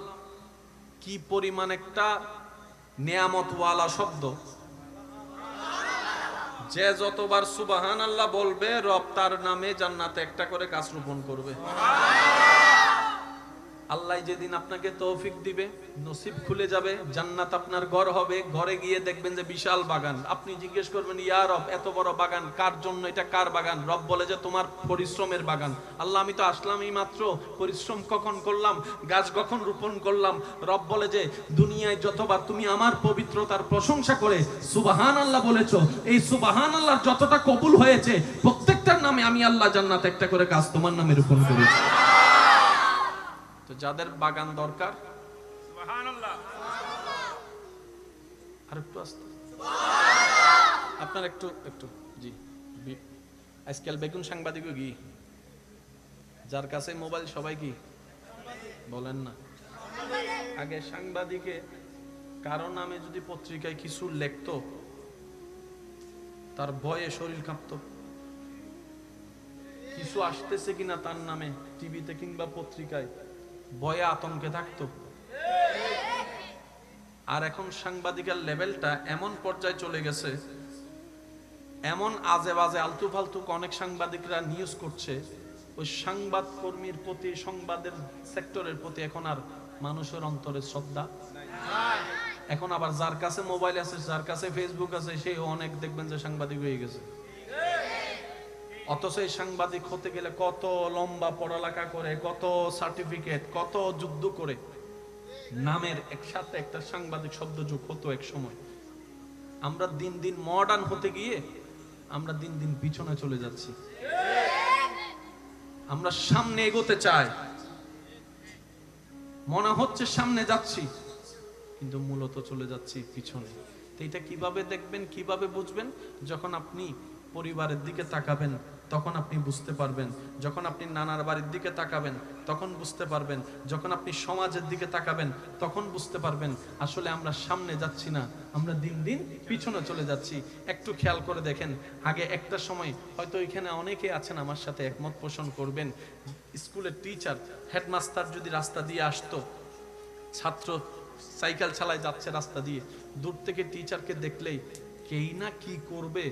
কি পরিমাণ একটা নেয়ামতওয়ালা শব্দ, যে যতবার সুবহানাল্লাহ বলবে রব তার নামে জান্নাতে একটা করে গাছ রোপণ করবে। আল্লাহ যেদিন আপনাকে তৌফিক দিবে, নসিব খুলে যাবে, জান্নাত আপনার ঘর হবে, ঘরে গিয়ে দেখবেন যে বিশাল বাগান। আপনি জিজ্ঞেস করবেন, ইয়া রব এত বড় বাগান কার জন্য, এটা কার বাগান? রব বলে যে তোমার পরিশ্রমের বাগান। আল্লাহ আমি তো আসলামই মাত্র, পরিশ্রম কখন করলাম, গাছ কখন রোপণ করলাম? রব বলে যে দুনিয়ায় যতবার তুমি আমার পবিত্রতার প্রশংসা করে সুবহানাল্লাহ বলেছো, এই সুবহানাল্লাহর যতটা কবুল হয়েছে প্রত্যেকটার নামে আমি আল্লাহ জান্নাতে একটা করে গাছ তোমার নামে রোপণ করেছি। তো যাদের বাগান দরকার সুবহানাল্লাহ, আর একটু আস্তে আপনার একটু একটু জি। আজকাল বেগুন সাংবাদিক কি, যার কাছে মোবাইল সবাই কি বলেন না? আগে সাংবাদিকে কারো নামে যদি পত্রিকায় কিছু লিখতো তার ভয়ে শরীর কাঁপতো, কিছু আসতেছে কিনা তার নামে টিভিতে কিংবা পত্রিকায়, ভয়ে আতঙ্কে থাকতো। আর এখন সাংবাদিকের লেভেলটা এমন পর্যায়ে চলে গেছে, এমন আজে বাজে আলতু ফালতু অনেক সাংবাদিকরা নিউজ করছে, ওই সংবাদ কর্মীর প্রতি, সংবাদের সেক্টরের প্রতি এখন আর মানুষের অন্তরে শ্রদ্ধা এখন আবার যার কাছে মোবাইল আছে, যার কাছে ফেসবুক আছে, সে অনেক দেখবেন যে সাংবাদিক হয়ে গেছে। অথচ এই সাংবাদিক হতে গেলে কত লম্বা পড়ালেখা করে, কত সার্টিফিকেট, কত যুদ্ধ করে নামের একসাথে একটা সাংবাদিক শব্দ যোগ হতো এক সময়। আমরা দিন দিন মডার্ন হতে গিয়ে আমরা দিন দিন পিছনে চলে যাচ্ছি। আমরা সামনে এগোতে চাই, মনে হচ্ছে সামনে যাচ্ছি, কিন্তু মূলত চলে যাচ্ছি পিছনে। তো এটা কিভাবে দেখবেন, কিভাবে বুঝবেন? যখন আপনি পরিবারের দিকে তাকাবেন তখন আপনি বুঝতে পারবেন, যখন আপনি নানার বাড়ির দিকে তাকাবেন তখন বুঝতে পারবেন, যখন আপনি সমাজের দিকে তাকাবেন তখন বুঝতে পারবেন আসলে আমরা সামনে যাচ্ছি না, আমরা দিন দিন পিছনে চলে যাচ্ছি। একটু খেয়াল করে দেখেন, আগে একটা সময়, হয়তো এখানে অনেকে আছেন আমার সাথে একমত পোষণ করবেন, স্কুলের টিচার, হেডমাস্টার যদি রাস্তা দিয়ে আসতো, ছাত্র সাইকেল চালায় যাচ্ছে রাস্তা দিয়ে, দূর থেকে টিচারকে দেখলেই কেই না কি করবে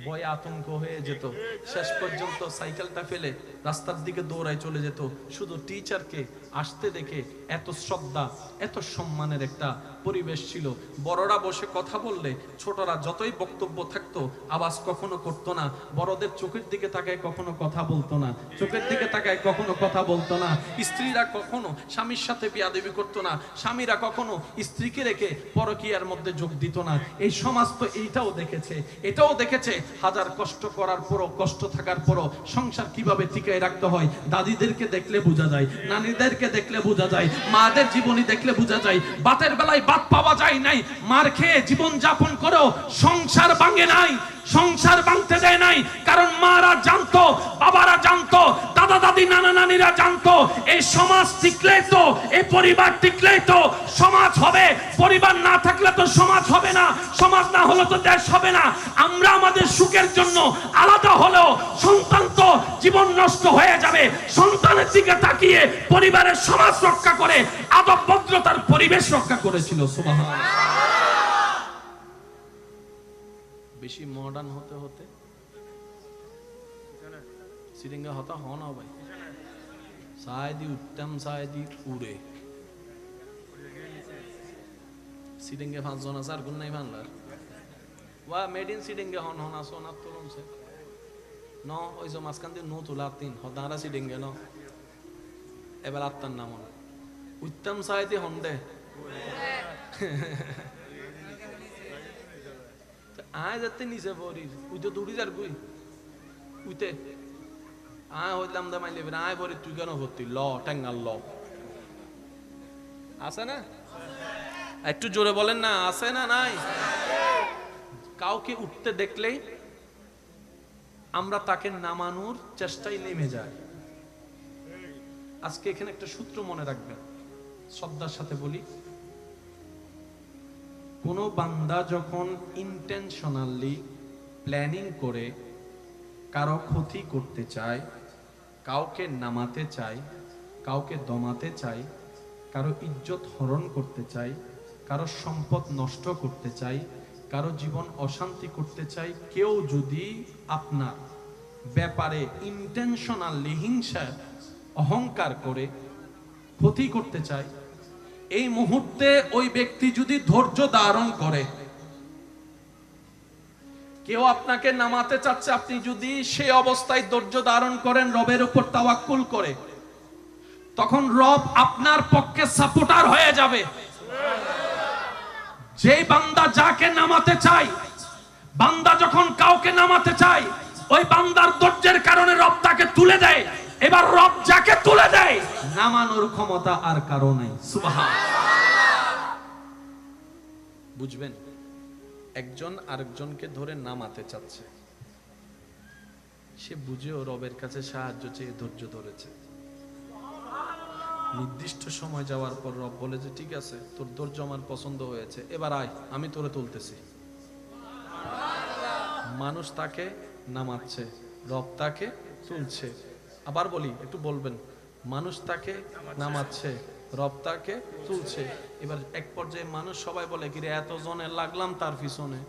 ভয়ে আতঙ্ক হয়ে যেত, শেষ পর্যন্ত সাইকেলটা ফেলে রাস্তার দিকে দৌড়ায় চলে যেত। শুধু টিচারকে আসতে দেখে এত শ্রদ্ধা, এত সম্মানের একটা পরিবেশ ছিল। বড়রা বসে কথা বললে ছোটরা যতই বক্তব্য থাকতো আওয়াজ কখনো করতো না, বড়দের চোখের দিকে তাকায় কখনো কথা বলতো না, চোখের দিকে তাকায় কখনো কথা বলতো না। স্ত্রীরা কখনো স্বামীর সাথে বিয়াদবি করতো না, স্বামীরা কখনো স্ত্রীকে রেখে পরকীয়ার মধ্যে যোগ দিত না। এই সমাজ তো এইটাও দেখেছে, এটাও দেখেছে হাজার কষ্ট করার পরও, কষ্ট থাকার পরও সংসার কিভাবে টিকায় রাখতে হয়। দাদিদেরকে দেখলে বোঝা যায়, নানীদেরকে দেখলে বোঝা যায়, মাদের জীবনী দেখলে বোঝা যায়। বাতের বেলায় বাত পাওয়া যায় নাই, মার খেয়ে জীবন যাপন করেও সংসার ভাঙে নাই, সংসার ভাঙতে দেয় নাই। কারণ মারা জানতো, বাবারা জানতো, দাদা দাদি নানা নানিরা জানতো এই সমাজ টিকলেই তো, এই পরিবার টিকলেই তো সমাজ হবে, পরিবার না থাকলে তো সমাজ হবে না, সমাজ না হলে তো দেশ হবে না। আমরা আমাদের সুখের জন্য আলাদা হলেও সন্তান তো জীবন নষ্ট হয়ে যাবে। সন্তানের দিকে তাকিয়ে পরিবারের সমাজ রক্ষা করে, আদব ভদ্রতার পরিবেশ রক্ষা করেছিল। সুবহানাল্লাহ। বেশি মডার্ন হতে হতে সিরিঙ্গা হতা হন ভাই, সাইদি উত্তম সাইদি উড়ে সিরিঙ্গে 5 জন আছে আর গুণ নাই বাংলার ওয়া মেড ইন সিরিঙ্গে হন হন আসো না তুলছে ন ওই যে মাঝখান দিয়ে নো তুলা 3 হদারা সিরিঙ্গে ন এবার আত্মার নাম উত্তম সাইদি হন দে আয় যাতে নিচে পড়িস উই তো দৌড়ি যার গুই উইতে আয় হইলাম দা মাইলে আয় পড়ি তুই কেন ভর্তি ল ট্যাঙ্গাল ল আছে না? একটু জোরে বলেন না, আছে না নাই? কাউকে উঠতে দেখলেই আমরা তাকে নামানোর চেষ্টায় নেমে যাই। আজকে এখানে একটা সূত্র মনে রাখবেন, শ্রদ্ধার সাথে বলি, কোন বান্দা যখন ইন্টেনশনালি প্ল্যানিং করে কারো ক্ষতি করতে চায়, কাউকে নামাতে চায়, কাউকে দমাতে চায়, কারো ইজ্জত হরণ করতে চায়, কারো সম্পদ নষ্ট করতে চায়, কারো জীবন অশান্তি করতে চাই, কেউ যদি আপনার ব্যাপারে ইন্টেনশনালি হিংসা অহংকার করে ক্ষতি করতে চায়, এই মুহূর্তে ওই ব্যক্তি যদি ধৈর্য ধারণ করে, কেউ আপনাকে নামাতে চাচ্ছে, আপনি যদি সেই অবস্থায় ধৈর্য ধারণ করেন, রবের উপর তাওয়াক্কুল করে, তখন রব আপনার পক্ষে সাপোর্টার হয়ে যাবে। যে বান্দা যাকে নামাতে চায়, বান্দা যখন কাউকে নামাতে চায়, ওই বান্দার ধৈর্যের কারণে রব তাকে তুলে দেয়। এবার রব যাকে তুলে দেয়, নামানোর ক্ষমতা আর কারো নাই। সুবহানাল্লাহ। বুঝবেন, একজন আরেকজনকে ধরে নামাতে চাচ্ছে, সে বুঝেও রবের কাছে সাহায্য চেয়ে ধৈর্য ধরেছে। নির্দিষ্ট সময় যাওয়ার পর রব বলে যে ঠিক আছে, তোর ধৈর্য আমার পছন্দ হয়েছে, এবার আয়, আমি তোরে তুলতেছি। মানুষ তাকে নামাচ্ছে, রব তাকে তুলছে। আবার বলি, একটু বলবেন, মানুষ তাকে নামাচ্ছে, রব তাকে তুলছে। এবার এক পর্যায়ে মানুষ সবাই বলে, কিরে এত জনে লাগলাম তার পিছনে,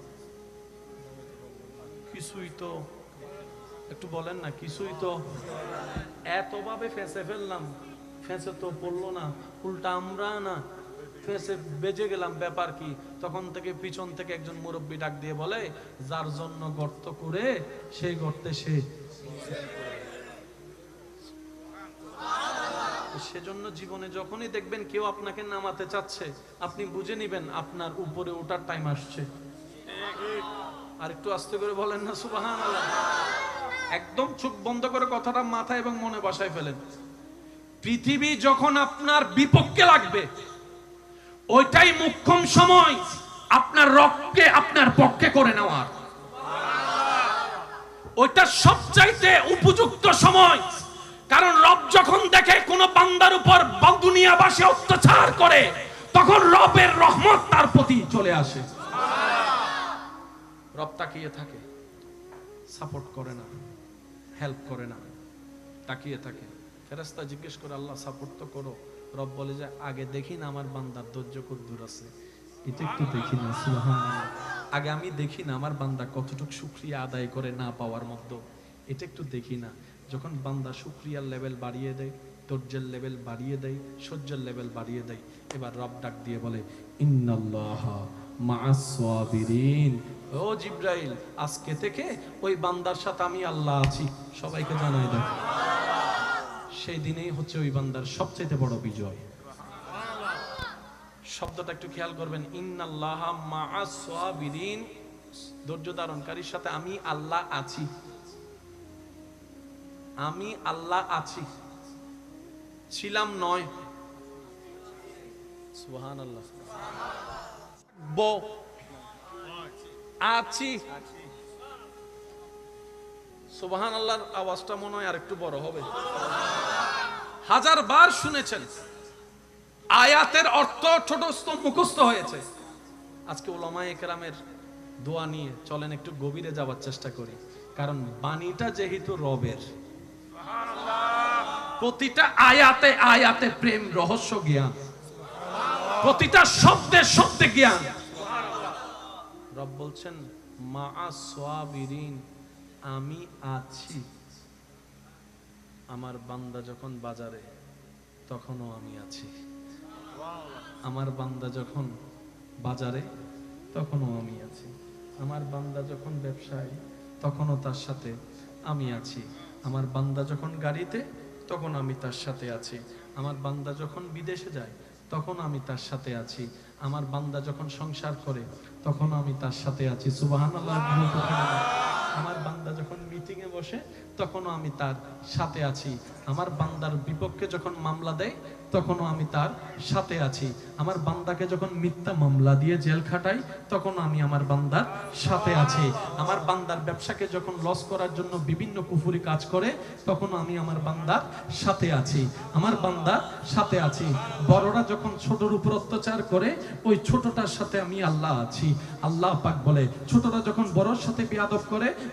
কিছুই তো, একটু বলেন না, কিছুই তো, এতভাবে ফেঁসে ফেললাম, ফেঁসে তো পড়লো না, উল্টা আমরা না ফেঁসে বেজে গেলাম, ব্যাপার কি? তখন থেকে পিছন থেকে একজন মুরব্বী ডাক দিয়ে বলে, যার জন্য গর্ত করে সেই গর্তে সে। সেজন্য জীবনে যখনই দেখবেন কেউ আপনাকে নামাতে চাচ্ছে, আপনি বুঝে নিবেন আপনার উপরে ওঠার টাইম আসছে। আর একটু আস্তে করে বলেন না সুবহানাল্লাহ। একদম চোখ বন্ধ করে কথাটা মাথায় এবং মনে বসায় ফেলেন। পৃথিবী যখন আপনার বিপক্ষে লাগবে, ওইটাই মুখ্যম সময় আপনার রবকে আপনার পক্ষে করে নেওয়ার। ওইটা সবচাইতে উপযুক্ত সময়। কারণ রব যখন দেখে কোন বান্দার উপর দুনিয়াবাসী অত্যাচার করে, তখন রবের রহমত তার প্রতি চলে আসে। রব তাকিয়ে থাকে, সাপোর্ট করে না, হেল্প করে না, তাকিয়ে থাকে। ফেরেশতা জিজ্ঞেস করে, আল্লাহ সাপোর্ট তো করো। রব বলে যে আগে দেখি না আমার বান্দার ধৈর্য কত দূর আছে, এটা একটু দেখি না। সুবহানাল্লাহ। আগে আমি দেখি না আমার বান্দা কতটুকু শুকরিয়া আদায় করে না পাওয়ার মধ্যে, এটা একটু দেখি না। যখন বান্দা শুকরিয়ার লেভেল বাড়িয়ে দেয়, ধৈর্যের লেভেল বাড়িয়ে দেয়, সহ্যের লেভেল বাড়িয়ে দেয়, এবার রব ডাক দিয়ে বলে, ইন্নাল্লাহা মাআস সাবিরিন। ও জিবরাইল, আজকে থেকে ওই বান্দার সাথে আমি আল্লাহ আছি, সবাইকে জানাই দাও। সেই দিনেই হচ্ছে ওই বান্দার সবচেয়ে বড় বিজয়। শব্দটা একটু খেয়াল করবেন, ইন্নাল্লাহা মাআস সাবিরিন, ধৈর্য ধারণকারীর সাথে আমি আল্লাহ আছি। আমি আল্লাহ আছি, ছিলাম নয়। সুবহানাল্লাহ। আছি। সুবহানাল্লাহর আওয়াজটা মনে হয় আরেকটু বড় হবে। হাজারবার শুনেছেন, আয়াতের অর্থ ছোটস্থ মুখস্থ হয়েছে। আজকে উলামায়ে কেরামের দোয়া নিয়ে চলেন একটু গভীরে যাওয়ার চেষ্টা করি। কারণ বাণীটা যেহেতু রবের, প্রতিটা আয়াতে আয়াতে প্রেম, রহস্য, জ্ঞান, প্রতিটা শব্দে শব্দে জ্ঞান। রব বলছেন মাআস সাবিরিন, আমি আছি। আমার বান্দা যখন বাজারে, তখনও আমি আছি। আমার বান্দা যখন বাজারে, তখনও আমি আছি। আমার বান্দা যখন ব্যবসায়, তখনও তার সাথে আমি আছি। আমার বান্দা যখন গাড়িতে, তখন আমি তার সাথে আছি। আমার বান্দা যখন বিদেশে যায়, তখন আমি তার সাথে আছি। আমার বান্দা যখন সংসার করে, তখন আমি তার সাথে আছি। সুবহানাল্লাহ। আমার বান্দা যখন মিটিং এ বসে, তখনও আমি তার সাথে আছি। আমার বান্দার বিপক্ষে যখন মামলা দেয়, তখনও আমি তার সাথে আছি। আমার বান্দাকে যখন মিথ্যা মামলা দিয়ে জেল খাটাই, তখন আমি আমার বান্দার সাথে আছি। আমার বান্দার ব্যবসাকে যখন লস করার জন্য বিভিন্ন কুফরি কাজ করে, তখন আমি আমার বান্দার সাথে আছি। আমার বান্দার সাথে আছি। বড়রা যখন ছোটর উপর অত্যাচার করে, ওই ছোটটার সাথে আমি আল্লাহ আছি। আল্লাহ পাক বলে, ছোটরা যখন বড়র সাথে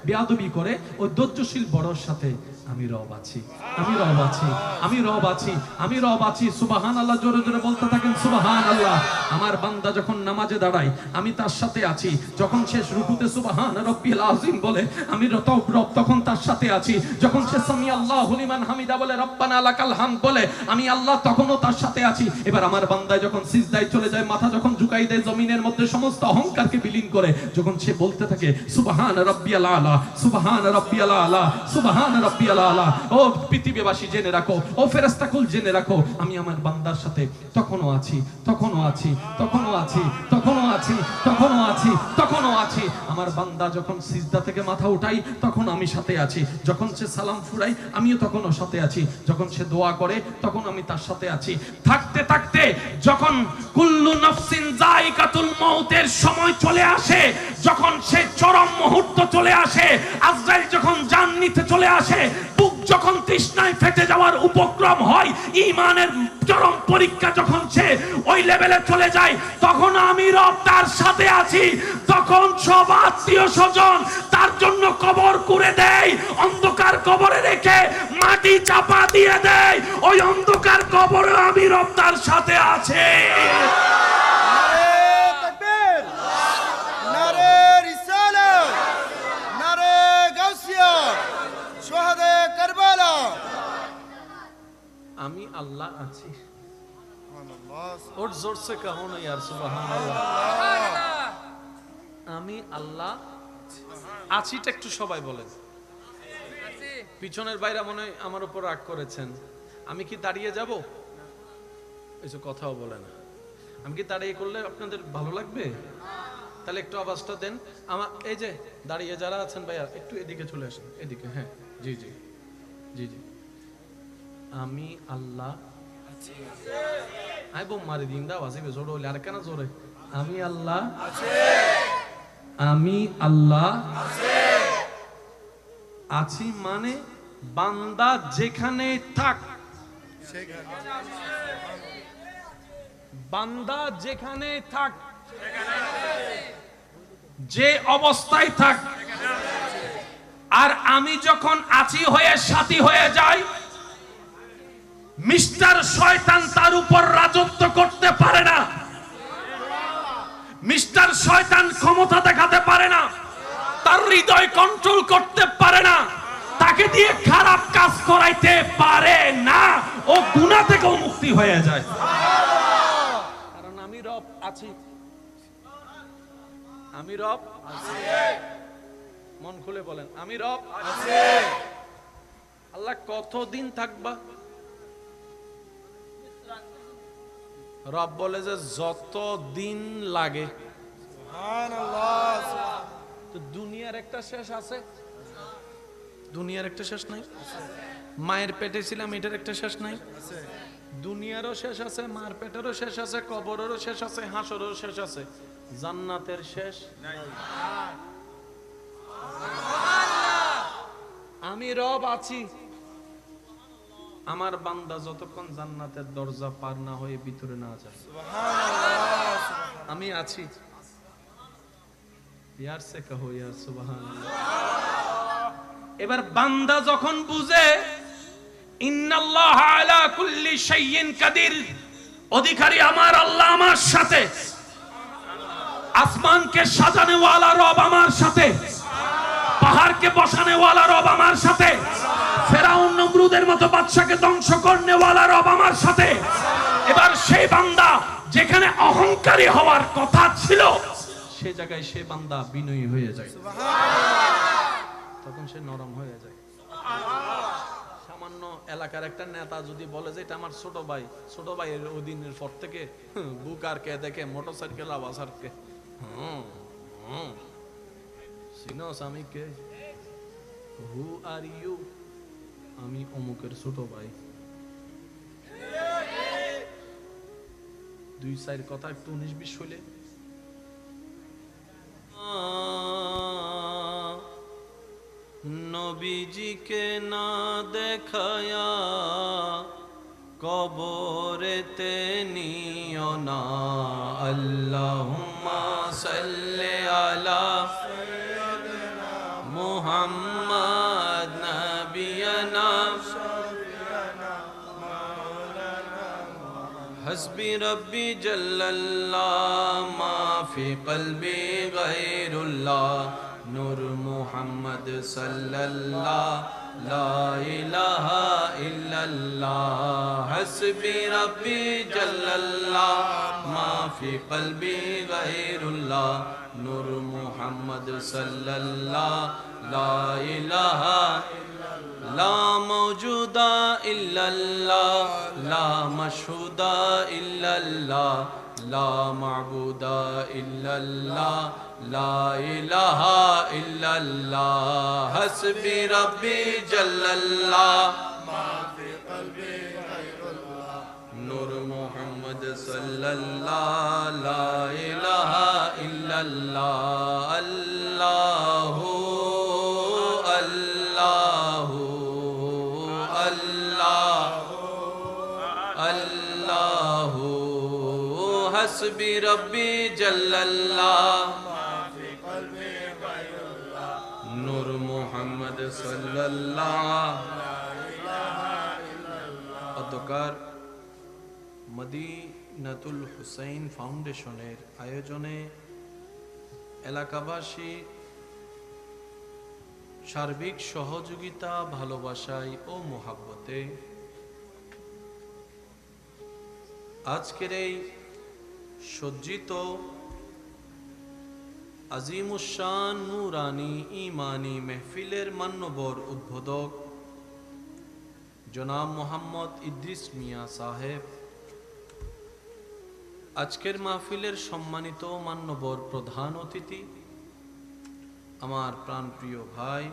বেয়াদবি করে, ওই ধৈর্যশীল বড়র সাথে আমি রব আছি, আমি রব আছি, আমি রব আছি, আমি রব আছি। সুবহানাল্লাহ। জোরে জোরে বলতে থাকেন। সুবহানাল্লাহ। আমার বান্দা যখন নামাজে দাঁড়ায় আমি তার সাথে আছি, যখন সে রুকুতে সুবহান রাব্বিল আযীম বলে আমি রব তখন তার সাথে আছি, যখন সে সামি আল্লাহু লিমান হামিদা বলে রব্বানা লাকাল হামদ বলে আমি আল্লাহ তখনও তার সাথে আছি। এবার আমার বান্দা যখন সিজদায় চলে যায়, মাথা যখন ঝুঁকাই দেয়, জমিনের মধ্যে সমস্ত অহংকারকে বিলীন করে যখন সে বলতে থাকে সুবহান রাব্বিয়াল আলা, সুবহান রাব্বিয়াল আলা, সুবহান রাব্বিয়াল আলা। ও পৃথিবীবাসী জেনে রাখো, ও ফেরেশতাকুল জেনে রাখো, আমি আমার বান্দার সাথে তখনও আছি, তখনও আছি, তখনও আছি, তখনও আছি, তখনও আছি, তখনও আছি। আমার বান্দা যখন সিজদা থেকে মাথা উঠাই তখন আমি সাথে আছি, যখন সে সালাম ফুরাই আমিও তখনও সাথে আছি, যখন সে দোয়া করে তখন আমি তার সাথে আছি। থাকতে থাকতে যখন কুল্লু নাফসিন যায়িকাতুল মউতের সময় চলে আসে, যখন সে চরম মুহূর্ত চলে আসে, আজরাইল যখন জান নিতে চলে আসে, বুক যখন তৃষ্ণায় ফেটে যাওয়ার উপক্রম হয়, ঈমানের চরম পরীক্ষা যখন সে ওই লেভেলে চলে যায়, তখন আমি রব তার সাথে আছি। তখন সব আত্মীয় স্বজন তার জন্য কবর করে দেয়, অন্ধকার কবরে রেখে মাটি চাপা দিয়ে দেয়, ওই অন্ধকার কবরে আমি রব তার সাথে আছে। আমি আল্লাহ আছি। और जोर से कहो ना यार सुबहान अल्लाह। আমি আল্লাহ আছিটা একটু সবাই বলেন। পিছনের বাইরে মনে হয় আমার উপর রাগ করেছেন। আমি কি দাঁড়িয়ে যাব? এসব কথাও বলে না। আমি কি দাঁড়িয়ে করলে আপনাদের ভালো লাগবে? তাহলে একটু আওয়াজটা দেন। আমার এই যে দাঁড়িয়ে যারা আছেন ভাইয়া একটু এদিকে চলে আসেন, এদিকে। হ্যাঁ, জি জি জি জি। আমি আল্লাহ আছি। আই বম মারি দিন দাও আসিবে জোরে হইলে আর কেন জোরে? আমি আল্লাহ আছি, আমি আল্লাহ আছি। আছি মানে বান্দা যেখানে থাক, বান্দা যেখানে থাক, যে অবস্থায় থাক, আর আমি যখন আছি হয়ে সাথী হয়ে যাই, মিস্টার শয়তান তার উপর রাজত্ব করতে পারে না, মিস্টার শয়তান ক্ষমতা দেখাতে পারে না, তার হৃদয় কন্ট্রোল করতে পারে না, তাকে দিয়ে খারাপ কাজ করাইতে পারে না, ও গুনাহ থেকেও মুক্তি হয়ে যায়। কারণ আমি রব আছি, আমি রব আছি। মন খুলে বলেন আমি রব আছি। আল্লাহ কতদিন থাকবা? রব বলে যে যত দিন লাগে। তো দুনিয়ার একটা শেষ আছে? দুনিয়ার একটা শেষ নাই? মায়ের পেটে ছিলাম এটার একটা শেষ নাই? দুনিয়ারও শেষ আছে, মার পেটেরও শেষ আছে, কবরেরও শেষ আছে, হাসরেরও শেষ আছে, জান্নাতের শেষ নাই। আমি রব আছি। আমার বান্দা যতক্ষণ জান্নাতের দরজা পার না হয়ে ভিতরে না যায়, আমি আছি। ইয়ার সে কহো ইয়ার সুবহানাল্লাহ। এবার বান্দা যখন বুঝে ইন্নাল্লাহ আলা কুল্লি শাইইন কাদির, অধিকারী আমার আল্লাহ আমার সাথে, আসমানকে সাজানে ওয়ালা রব আমার সাথে, পাহাড়কে বসানে ওয়ালা রব আমার সাথে, ফেরাউন নমরুদের মতো বাদশাকে ধ্বংস করনে ওয়ালা রব আমার সাথে। এবার সেই বান্দা যেখানে অহংকারী হওয়ার কথা ছিল সে জায়গায় সে বান্দা বিনয়ী হয়ে যায়, তখন সে নরম হয়ে যায়। সামান্য এলাকার একটা নেতা যদি বলে যে এটা আমার ছোট ভাই, ছোট ভাইয়ের ওই দিনের পর থেকে বুক আর কে দেখে মোটরসাইকেল আওয়াজ আর কে সিনোস আমি কে, হু আর ইউ, আমি অমুকের ছোট ভাই। দুই সাইড কথা একটু 19-20 হইলে নবীজিকে না দেখায়া কবরেতে নিও না। আল্লাহুম্মা সাল্লি আলা মুহাম্মদ নাবিয়ানা حسبي ربي جل الله ما في قلبي غير الله نور محمد صلى الله لا إله إلا الله حسبي ربي جل الله ما في قلبي غير الله نور محمد صلى الله لا إله لا موجود إلا الله لا مشهود إلا الله لا معبود إلا الله لا إله إلا الله حسبي ربي جل الله ما في قلبي غير الله نور محمد صلى الله لا إله إلا الله الله الله الله حسبي ربي جل الله ما في قلبي غير الله نور محمد صلى الله لا إله إلا الله অধ্যকার মদিনাতুল হুসাইন ফাউন্ডেশনের আয়োজনে এলাকাবাসী সার্বিক সহযোগিতা ভালোবাসায় ও মোহাব্বতে আজকের এই সজ্জিত আজিমুশান নূরানি ঈমানি মেহফিলের মান্যবর উদ্বোধক জনাব মোহাম্মদ ইদ্রিস মিয়া সাহেব, আজকের মাহফিলের সম্মানিত মান্যবর প্রধান অতিথি আমার প্রাণপ্রিয় ভাই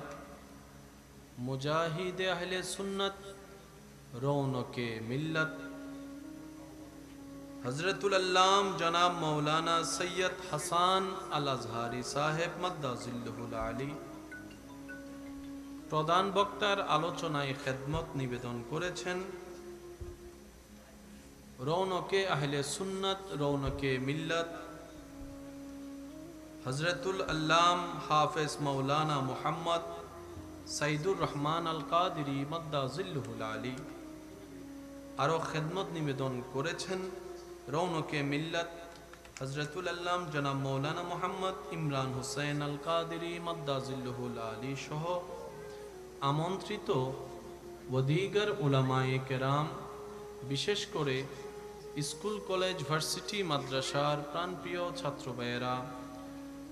মুজাহিদে আহলে সুন্নাত রৌনকে মিল্লাত হযরতুল আল্লাম জনাব মৌলানা সৈয়দ হাসান আল আজহারি সাহেব মাদ্দাজিল্লুহুল আলী প্রধান বক্তার আলোচনায় খেদমত নিবেদন করেছেন। রৌনকে আহলে সুন্নাত রৌনকে মিল্লাত হযরতুল আল্লাম হাফেজ মৌলানা মুহাম্মদ সাইদুর রহমান আল কাদেরী মাদ্দাজিল্লুহুল আলী আরো খেদমত নিবেদন করেছেন। রৌনকে মিল্লাত হযরতুল আল্লাম জনাব মৌলানা মুহাম্মদ ইমরান হোসেন আল কাদেরী মাদ্দাজিল্লুহুল আলী সহ আমন্ত্রিত ওদিগার উলামায়ে কেরাম, বিশেষ করে স্কুল কলেজ ভার্সিটি মাদ্রাসার প্রাণপ্রিয় ছাত্র ভাইয়েরা,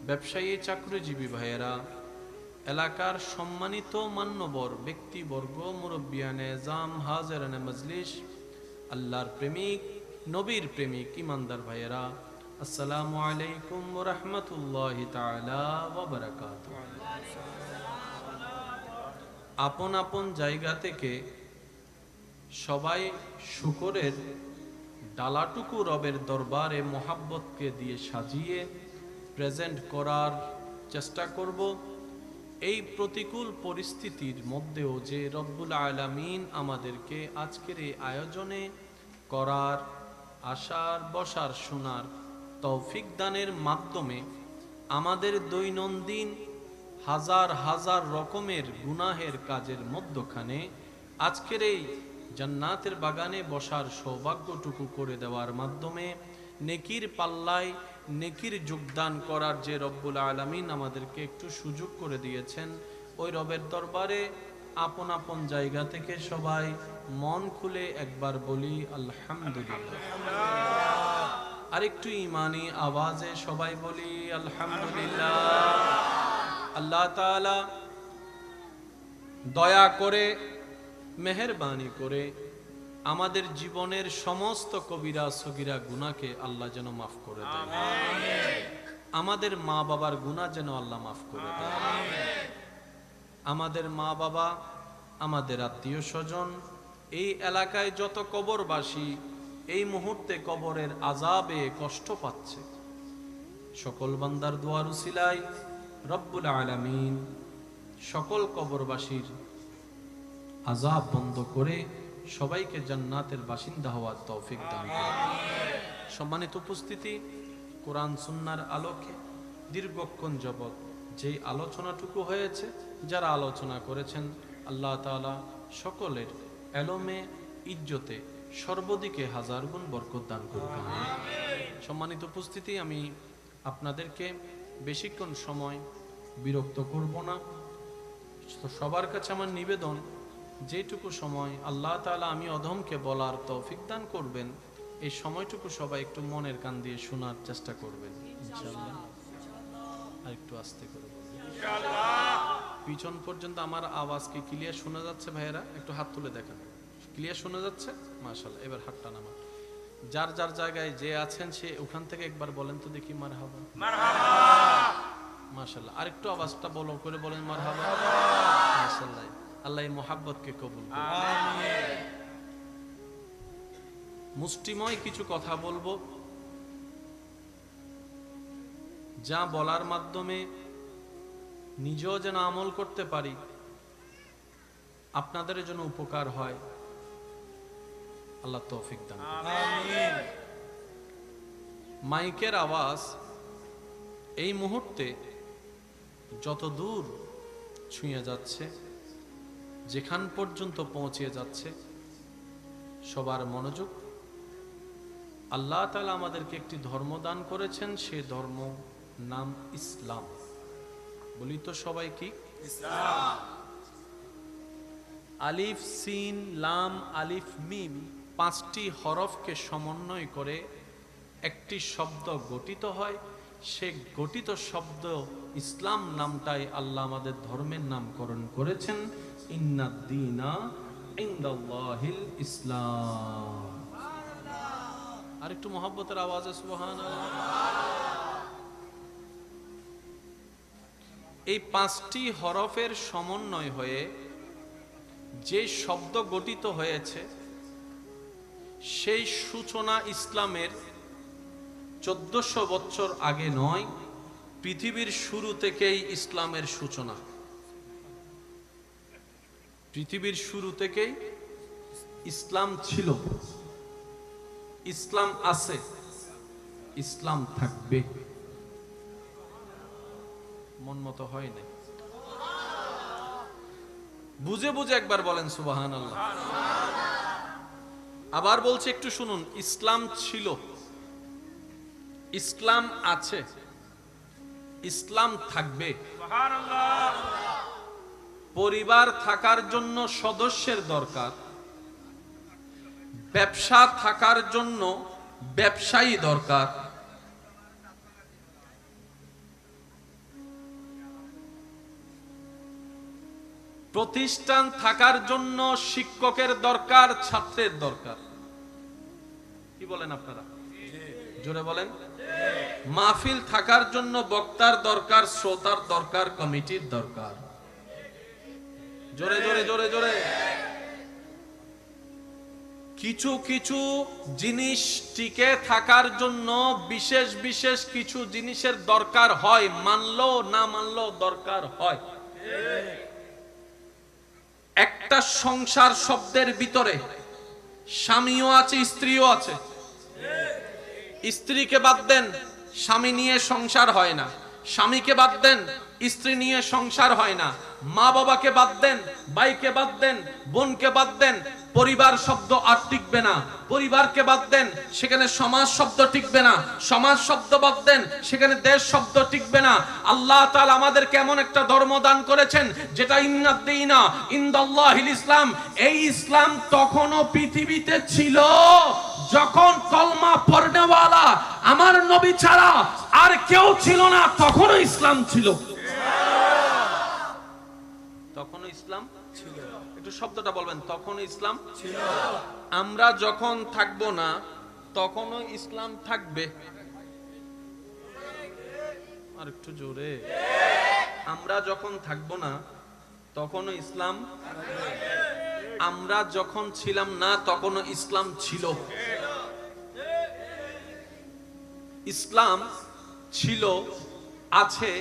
ব্যবসায়ী চাকরিজীবী ভাইয়েরা, এলাকার সম্মানিত মান্যবর ব্যক্তিবর্গ, মুরব্বিয়ানে জাম, হাজেরানে মজলিস, আল্লাহর প্রেমিক, নবীর প্রেমিক ইমানদার ভাইয়েরা, আসসালামু আলাইকুম ওয়া রাহমাতুল্লাহি তাআলা ওয়া বারাকাতুহু। আপন আপন জায়গা থেকে সবাই শুকরের ডালাটুকু রবের দরবারে মোহাব্বতকে দিয়ে সাজিয়ে প্রেজেন্ট করার চেষ্টা করব। এই প্রতিকূল পরিস্থিতির মধ্যেও যে রব্বুল আলামিন আমাদেরকে আজকের এই আয়োজনে করার, আসার, বসার, শোনার তৌফিক দানের মাধ্যমে আমাদের দৈনন্দিন হাজার হাজার রকমের গুনাহের কাজের মধ্যখানে আজকের এই জান্নাতের বাগানে বসার সৌভাগ্যটুকু করে দেওয়ার মাধ্যমে নেকির পাল্লায় নেকির যোগদান করার যে রব্বুল আলামিন আমাদেরকে একটু সুযোগ করে দিয়েছেন, ওই রবের দরবারে আপন আপন জায়গা থেকে সবাই মন খুলে একবার বলি আলহামদুলিল্লাহ। আর একটু ইমানি আওয়াজে সবাই বলি আলহামদুলিল্লাহ। আল্লাহ তাআলা দয়া করে, মেহেরবানি করে আমাদের জীবনের সমস্ত কবিরা সগীরা গুনাহকে আল্লাহ যেন মাফ করে দেন। আমাদের মা বাবার গুনাহ যেন আল্লাহ মাফ করে দেন। আমাদের মা বাবা, আমাদের আত্মীয় স্বজন, এই এলাকায় যত কবরবাসী এই মুহূর্তে কবরের আযাবে কষ্ট পাচ্ছে, সকল বান্দার দোয়ার উসিলায় রব্বুল আলামিন সকল কবরবাসীর আযাব বন্ধ করে সবাইকে জান্নাতের বাসিন্দা হওয়ার তৌফিক দান করুন। সম্মানিত উপস্থিতি, কোরআন সুন্নাহর আলোকে দীর্ঘক্ষণ যাবত যে আলোচনাটুকু হয়েছে, যারা আলোচনা করেছেন আল্লাহ তাআলা সকলের এলমে, ইজ্জতে সর্বদিকে হাজার গুণ বরকত দান করুক। সম্মানিত উপস্থিতি, আমি আপনাদেরকে বেশিক্ষণ সময় বিরক্ত করব না। সবার কাছে আমার নিবেদন, যেটুকু সময় আল্লাহ তাআলা আমি অধমকে বলার তৌফিক দান করবেন, এই সময়টুকু সবাই একটু মনের কান দিয়ে শোনার চেষ্টা করবেন ইনশাআল্লাহ। আর একটু আস্তে করে ইনশাআল্লাহ। পিছন পর্যন্ত আমার আওয়াজ কি ক্লিয়ার শোনা যাচ্ছে? ভাইয়েরা একটু হাত তুলে দেখেন, ক্লিয়ার শোনা যাচ্ছে? মাশাআল্লাহ। এবার হাতটা নামান। যার যার জায়গায় যে আছেন সে ওখান থেকে একবার বলেন তো দেখি মারহাবা। মারহাবা। মাশাআল্লাহ। আরেকটু আওয়াজটা বলো করে বলেন মারহাবা। মাশাআল্লাহ। আল্লাহ এই মোহাব্বতকে কবুল করুন। আমিন। মুষ্টিময় কিছু কথা বলবো, যা বলার মাধ্যমে নিজেও যেন আমল করতে পারি, আপনাদের জন্য উপকার হয়। আল্লাহ তৌফিক দান করুন। আমিন। মাইকের আওয়াজ এই মুহূর্তে যত দূর ছুঁয়ে যাচ্ছে, যেখান পর্যন্ত পৌঁছে যাচ্ছে, সবার মনোযোগ। আল্লাহ তাআলা আমাদেরকে একটি ধর্ম দান করেছেন, সে ধর্ম নাম ইসলাম। বলি তো সবাই কি? ইসলাম। আলিফ সিন লাম আলিফ মিম, 5টি হরফকে সমন্বয় করে একটি শব্দ গঠিত হয়। সে গঠিত শব্দ ইসলাম নামটাই আল্লাহ আমাদের ধর্মের নামকরণ করেছেন। ইন্নাদ-দীনা ইনদাল্লাহিল ইসলাম। আর একটু মহব্বতের আওয়াজে সুবহানাল্লাহ। এই 5টি হরফের সমন্বয় হয়ে যে শব্দ গঠিত হয়েছে, সেই সূচনা ইসলামের 1400 বছর আগে নয়, পৃথিবীর শুরু থেকেই ইসলামের সূচনা। পৃথিবীর শুরু থেকেই ইসলাম ছিল, ইসলাম আছে, ইসলাম থাকবে। মন মতো হয় না, বুঝে বুঝে একবার বলেন সুবহানাল্লাহ। আবার বলছি, একটু শুনুন। ইসলাম ছিল, ইসলাম আছে, ইসলাম থাকবে। পরিবার থাকার জন্য সদস্যের দরকার, ব্যবসা থাকার জন্য ব্যবসায়ী দরকার, প্রতিষ্ঠান থাকার জন্য শিক্ষকের দরকার, ছাত্রের দরকার। কি বলেন আপনারা? জোরে বলেন। মাহফিল থাকার জন্য বক্তার দরকার, শ্রোতার দরকার, কমিটির দরকার। জোরে জোরে জোরে জোরে। কিছু কিছু জিনিস টিকে থাকার জন্য বিশেষ বিশেষ কিছু জিনিসের দরকার হয়, মানলো না মানলো দরকার হয়। একটা সংসার শব্দের ভিতরে স্বামীও আছে, স্ত্রীও আছে। স্ত্রীকে বাদ দেন, স্বামী নিয়ে সংসার হয় না। স্বামীকে বাদ দেন, স্ত্রী নিয়ে সংসার হয় না। মা বাবাকে বাদ দেন, ভাইকে বাদ দেন, বোনকে বাদ দেন, পরিবার শব্দ আর টিকবে না। পরিবারকে বাদ দেন, সেখানে সমাজ শব্দ টিকবে না। সমাজ শব্দ বাদ দেন, সেখানে দেশ শব্দ টিকবে না। আল্লাহ তাআলা আমাদেরকে এমন একটা ধর্ম দান করেছেন যেটা ইন্নাদ-দীনা ইনদাল্লাহিল ইসলাম। এই ইসলাম তখনও পৃথিবীতে ছিল যখন কলমা পড়নেওয়ালা আমার নবী ছাড়া আর কেউ ছিল না, তখনও ইসলাম ছিল। তখনও ইসলাম ছিল। একটু শব্দটা বলবেন, তখনও ইসলাম ছিল। আমরা যখন থাকবো না, তখনও ইসলাম থাকবে। আর একটু জোরে। আমরা যখন থাকবো না, তখনও ইসলাম থাকবে। আমরা যখন ছিলাম না, তখনও ইসলাম ছিল। ইসলাম ছিল, আছে,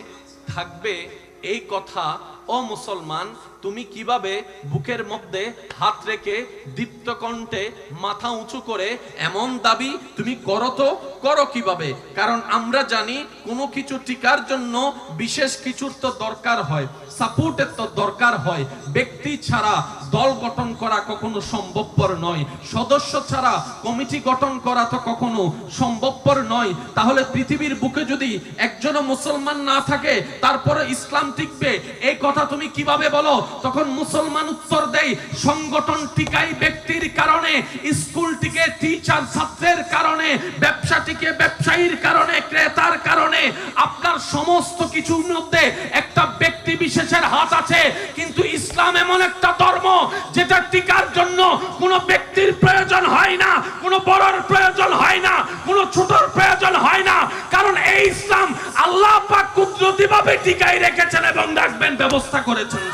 থাকবে, এই কথা ও মুসলমান, তুমি কিভাবে বুকের মধ্যে হাত রেখে দীপ্ত কণ্ঠে মাথা উঁচু করে এমন দাবি তুমি করো, তো করো কিভাবে? কারণ আমরা জানি কোনো কিছু টিকার জন্য বিশেষ কিছুর তো দরকার হয়, সাপোর্টের তো দরকার হয়। ব্যক্তি ছাড়া দল গঠন করা কখনো সম্ভবপর নয়, সদস্য ছাড়া কমিটি গঠন করা তো কখনো সম্ভবপর নয়। তাহলে পৃথিবীর বুকে যদি একজনও মুসলমান না থাকে তারপরে ইসলাম টিকবে, এই কথা তুমি কিভাবে বলো? তখন মুসলমান উত্তর দেয়, সংগঠন টিকাই ব্যক্তির কারণে, স্কুল টিকে টিচার ছাত্রের কারণে, ব্যবসা টিকে ব্যবসায়ীর কারণে, ক্রেতার কারণে। আপনার সমস্ত কিছুর মধ্যে একটা ব্যক্তি বিশেষের হাত আছে, কিন্তু ইসলাম এমন একটা ধর্ম যেটা টিকার জন্য কোনো ব্যক্তির প্রয়োজন হয় না, কোনো বড়র প্রয়োজন হয় না, কোনো ছোটর প্রয়োজন হয় না। কারণ এই ইসলাম আল্লাহ পাক কুদরতিভাবে টিকাই রেখেছেন এবং রাখবেন ব্যবস্থা করেছেন।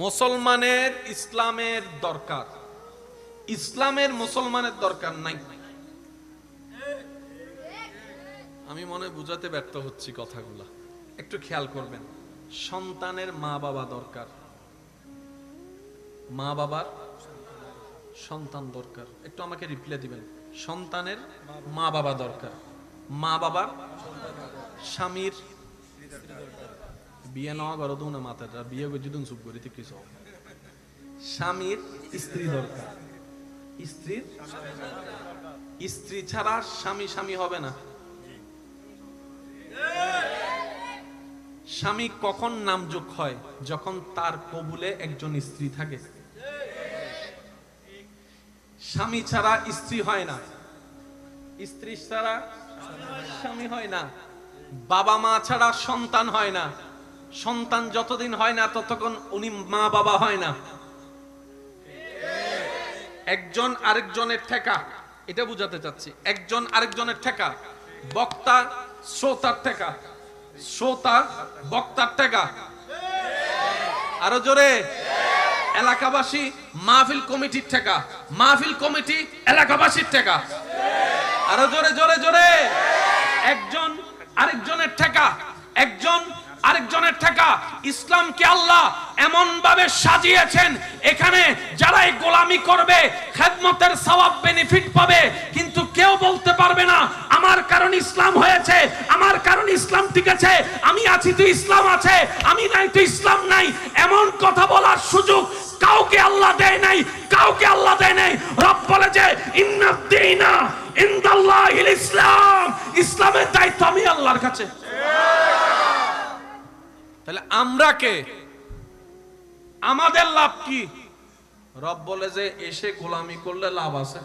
মুসলমানের ইসলামের দরকার, ইসলামের মুসলমানের দরকার নাই। আমি মনে বুঝাতে ব্যর্থ হচ্ছি কথাগুলা, একটু খেয়াল করবেন। সন্তানের মা বাবা দরকার, মা বাবার সন্তান দরকার। একটু আমাকে রিপ্লাই দিবেন। সন্তানের মা বাবা দরকার, মা বাবার স্বামীর বিয়ে নেওয়া গড় না মাথাটা বিয়ে করে যদি চুপ করি কিছু, স্বামীর স্ত্রী দরকার, স্ত্রীর স্ত্রী ছাড়া স্বামী স্বামী হবে না। স্বামী কখন নামযোগ হয়? যখন তার কবুলে একজন স্ত্রী থাকে। স্বামী ছাড়া স্ত্রী হয় না, স্ত্রী ছাড়া স্বামী হয় না, বাবা মা ছাড়া সন্তান হয় না, সন্তান যতদিন হয় না ততক্ষণ উনি মা বাবা হয় না। একজন আরেকজনের ঠেকা, এটা বুঝাতে চাচ্ছি। একজন আরেকজনের ঠেকা, বক্তা শ্রোতার ঠেকা, শ্রোতা বক্তার ঠেকা। আরো জোরে, এলাকাবাসী মাহফিল কমিটির ঠেকা, মাহফিল কমিটি এলাকাবাসীর ঠেকা। আরো জোরে জোরে জোরে, একজন আরেকজনের ঠেকা, একজন আরেকজনের ঠেকা। ইসলামকে আল্লাহ এমন ভাবে সাজিয়েছেন, এখানে যারাই গোলামি করবে খেদমতের সওয়াব বেনিফিট পাবে, কিন্তু কেউ বলতে পারবে না আমার কারণ ইসলাম হয়েছে, আমার কারণ ইসলাম টিকেছে, আমি আছি তো ইসলাম আছে, আমি নাই তো ইসলাম নাই। এমন কথা বলার সুযোগ কাউকে আল্লাহ দেয় নাই, কাউকে আল্লাহ দেয় নাই। রব বলে যে ইন্নাদ-দীনা ইনদাল্লাহিল ইসলাম, ইসলামের দায়িত্ব আমি আল্লাহর কাছে। তাহলে আমরা কে? আমাদের লাভ কি? রব বলে যে এসে গোলামি করলে লাভ আছে।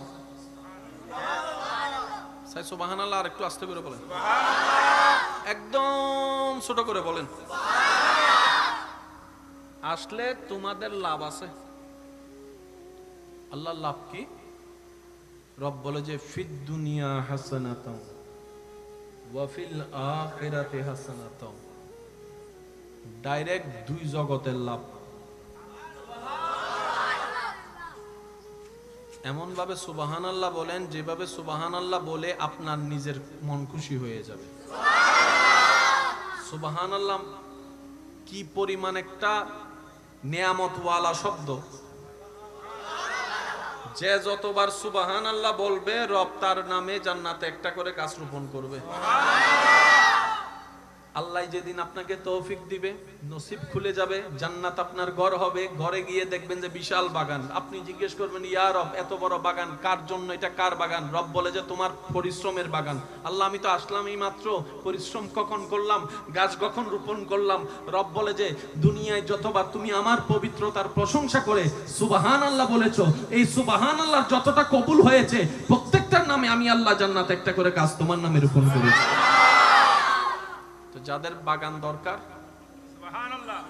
সুবহানাল্লাহ। আর একটু আস্তে করে বলেন, একদম ছোট করে বলেন। আসলে তোমাদের লাভ আছে। আল্লাহর লাভ কি? রব বলে যে ফিদ দুনিয়া হাসানাতাও ওয়া ফিল আখিরাতি হাসানাতাও। ডাইরেক্ট দুই জগতের লাভ। এমন ভাবে সুবহানাল্লাহ বলেন যেভাবে সুবহানাল্লাহ বলে আপনার নিজের মন খুশি হয়ে যাবে। সুবহানাল্লাহ কি পরিমাণ একটা নিয়ামতওয়ালা শব্দ। যে যতবার সুবহানাল্লাহ বলবে রব তার নামে জান্নাতে একটা করে গাছ রোপণ করবে। আল্লাহ যেদিন আপনাকে তৌফিক দিবে, নসিব খুলে যাবে, জান্নাত আপনার ঘর হবে। ঘরে গিয়ে দেখবেন যে বিশাল বাগান। আপনি জিজ্ঞেস করবেন ইয়া রব এত বড় বাগান কার জন্য? এটা কার বাগান? রব বলে যে তোমার পরিশ্রমের বাগান। আল্লাহ আমি তো আসলাম এই মাত্র, পরিশ্রম কখন করলাম, গাছ কখন রোপণ করলাম? রব বলে যে দুনিয়ায় যতবার তুমি আমার পবিত্রতার প্রশংসা করে সুবহানাল্লাহ বলেছো, এই সুবহানাল্লাহর যতটা কবুল হয়েছে প্রত্যেকটার নামে আমি আল্লাহ জান্নাতে একটা করে গাছ তোমার নামে রোপণ করেছি। যাদের বাগান দরকার, সুবহানাল্লাহ।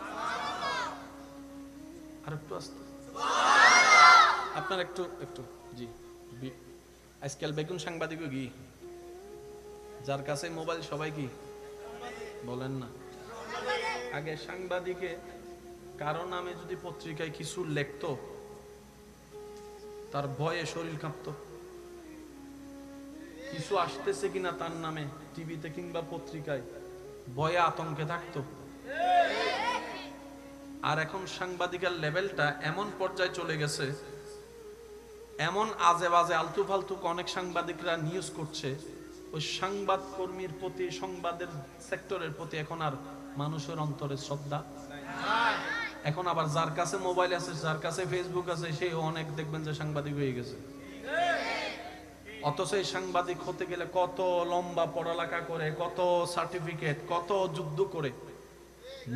আর একটু আস্তে, আপনার একটু একটু জি। আজকাল বেগুন সাংবাদিকও কি, যার কাছে মোবাইল সবাই কি বলেন না? আগে সাংবাদিকে কারো নামে যদি পত্রিকায় কিছু লিখতো তার ভয়ে শরীর কাঁপতো। কিছু আসতেছে কিনা তার নামে টিভিতে কিংবা পত্রিকায়, ভয়ে আতঙ্কে থাকতো। আর এখন সাংবাদিকের লেভেলটা এমন পর্যায়ে চলে গেছে, এমন আজে বাজে আলতু ফালতু অনেক সাংবাদিকরা নিউজ করছে, ওই সংবাদ কর্মীর প্রতি, সংবাদের সেক্টরের প্রতি এখন আর মানুষের অন্তরে শ্রদ্ধা। এখন আবার যার কাছে মোবাইল আছে, যার কাছে ফেসবুক আছে, সে অনেক দেখবেন যে সাংবাদিক হয়ে গেছে। অথচ এই সাংবাদিক হতে গেলে কত লম্বা পড়ালেখা করে, কত সার্টিফিকেট, কত যুদ্ধ করে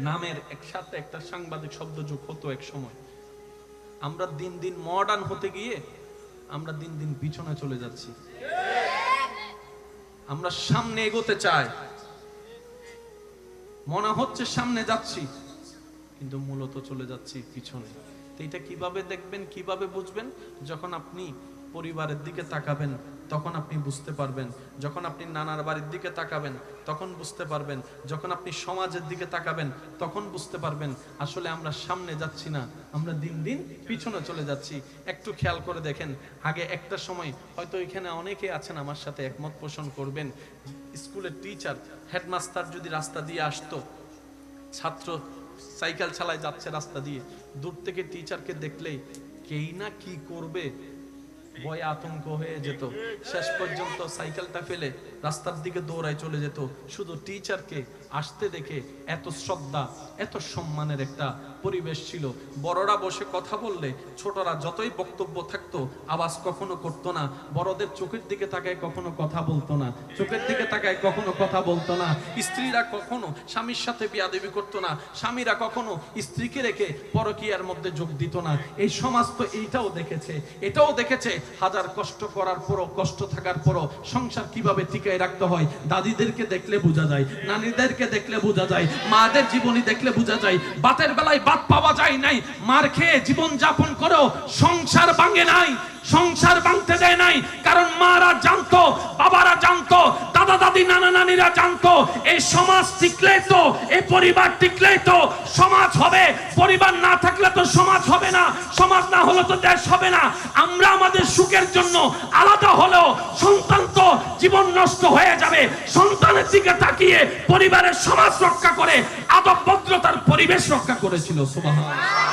নামের একসাথে একটা সাংবাদিক শব্দ যোগ হতো এক সময়। আমরা দিন দিন মডার্ন হতে গিয়ে আমরা দিন দিন পিছনে চলে যাচ্ছি। আমরা সামনে এগোতে চাই, মনে হচ্ছে সামনে যাচ্ছি, কিন্তু মূলত চলে যাচ্ছি পিছনে। তো এটা কিভাবে দেখবেন, কিভাবে বুঝবেন? যখন আপনি পরিবারের দিকে তাকাবেন তখন আপনি বুঝতে পারবেন, যখন আপনি নানার বাড়ির দিকে তাকাবেন তখন বুঝতে পারবেন, যখন আপনি সমাজের দিকে তাকাবেন তখন বুঝতে পারবেন আসলে আমরা সামনে যাচ্ছি না, আমরা দিন দিন পিছনে চলে যাচ্ছি। একটু খেয়াল করে দেখেন, আগে একটা সময়, হয়তো এখানে অনেকে আছেন আমার সাথে একমত পোষণ করবেন, স্কুলের টিচার, হেডমাস্টার যদি রাস্তা দিয়ে আসতো, ছাত্র সাইকেল চালায় যাচ্ছে রাস্তা দিয়ে, দূর থেকে টিচারকে দেখলেই কেই না কি করবে ভয়ে আতঙ্ক হয়ে যেত। শেষ পর্যন্ত সাইকেলটা ফেলে রাস্তার দিকে দৌড়ায় চলে যেত, শুধু টিচারকে আসতে দেখে। এত শ্রদ্ধা, এত সম্মানের একটা পরিবেশ ছিল। বড়রা বসে কথা বললে ছোটরা যতই বক্তব্য থাকতো আওয়াজ কখনো করতো না। বড়দের চোখের দিকে তাকায় কখনো কথা বলতো না, চোখের দিকে তাকায় কখনো কথা বলতো না। স্ত্রীরা কখনো স্বামীর সাথে বিয়াদবি করতো না, স্বামীরা কখনো স্ত্রীকে রেখে পরকীয়ার মধ্যে যোগ দিত না। এই সমাজ তো এইটাও দেখেছে, এটাও দেখেছে হাজার কষ্ট করার পরও, কষ্ট থাকার পরও সংসার কিভাবে টিকায় রাখতে হয়। দাদিদেরকে দেখলে বোঝা যায়, নানীদেরকে দেখলে বোঝা যায়, মাদের জীবনী দেখলে বোঝা যায়। বাতের বেলায় বাত পাওয়া যায় নাই, মার খেয়ে জীবন যাপন করেও সংসার ভাঙে নাই, সংসার ভাঙতে দেয় নাই। কারণ মারা জানতো, বাবারা জানতো, দাদা দাদি নানা নানিরা জানতো এই সমাজ টিকলেই তো, এই পরিবার টিকলেই তো সমাজ হবে। পরিবার না থাকলে তো সমাজ হবে না, সমাজ না হলে তো দেশ হবে না। আমরা আমাদের সুখের জন্য আলাদা হলেও সন্তান তো জীবন নষ্ট হয়ে যাবে। সন্তানের দিকে তাকিয়ে পরিবারের সমাজ রক্ষা করে, আদব ভদ্রতার পরিবেশ রক্ষা করেছিল। সুবহানাল্লাহ।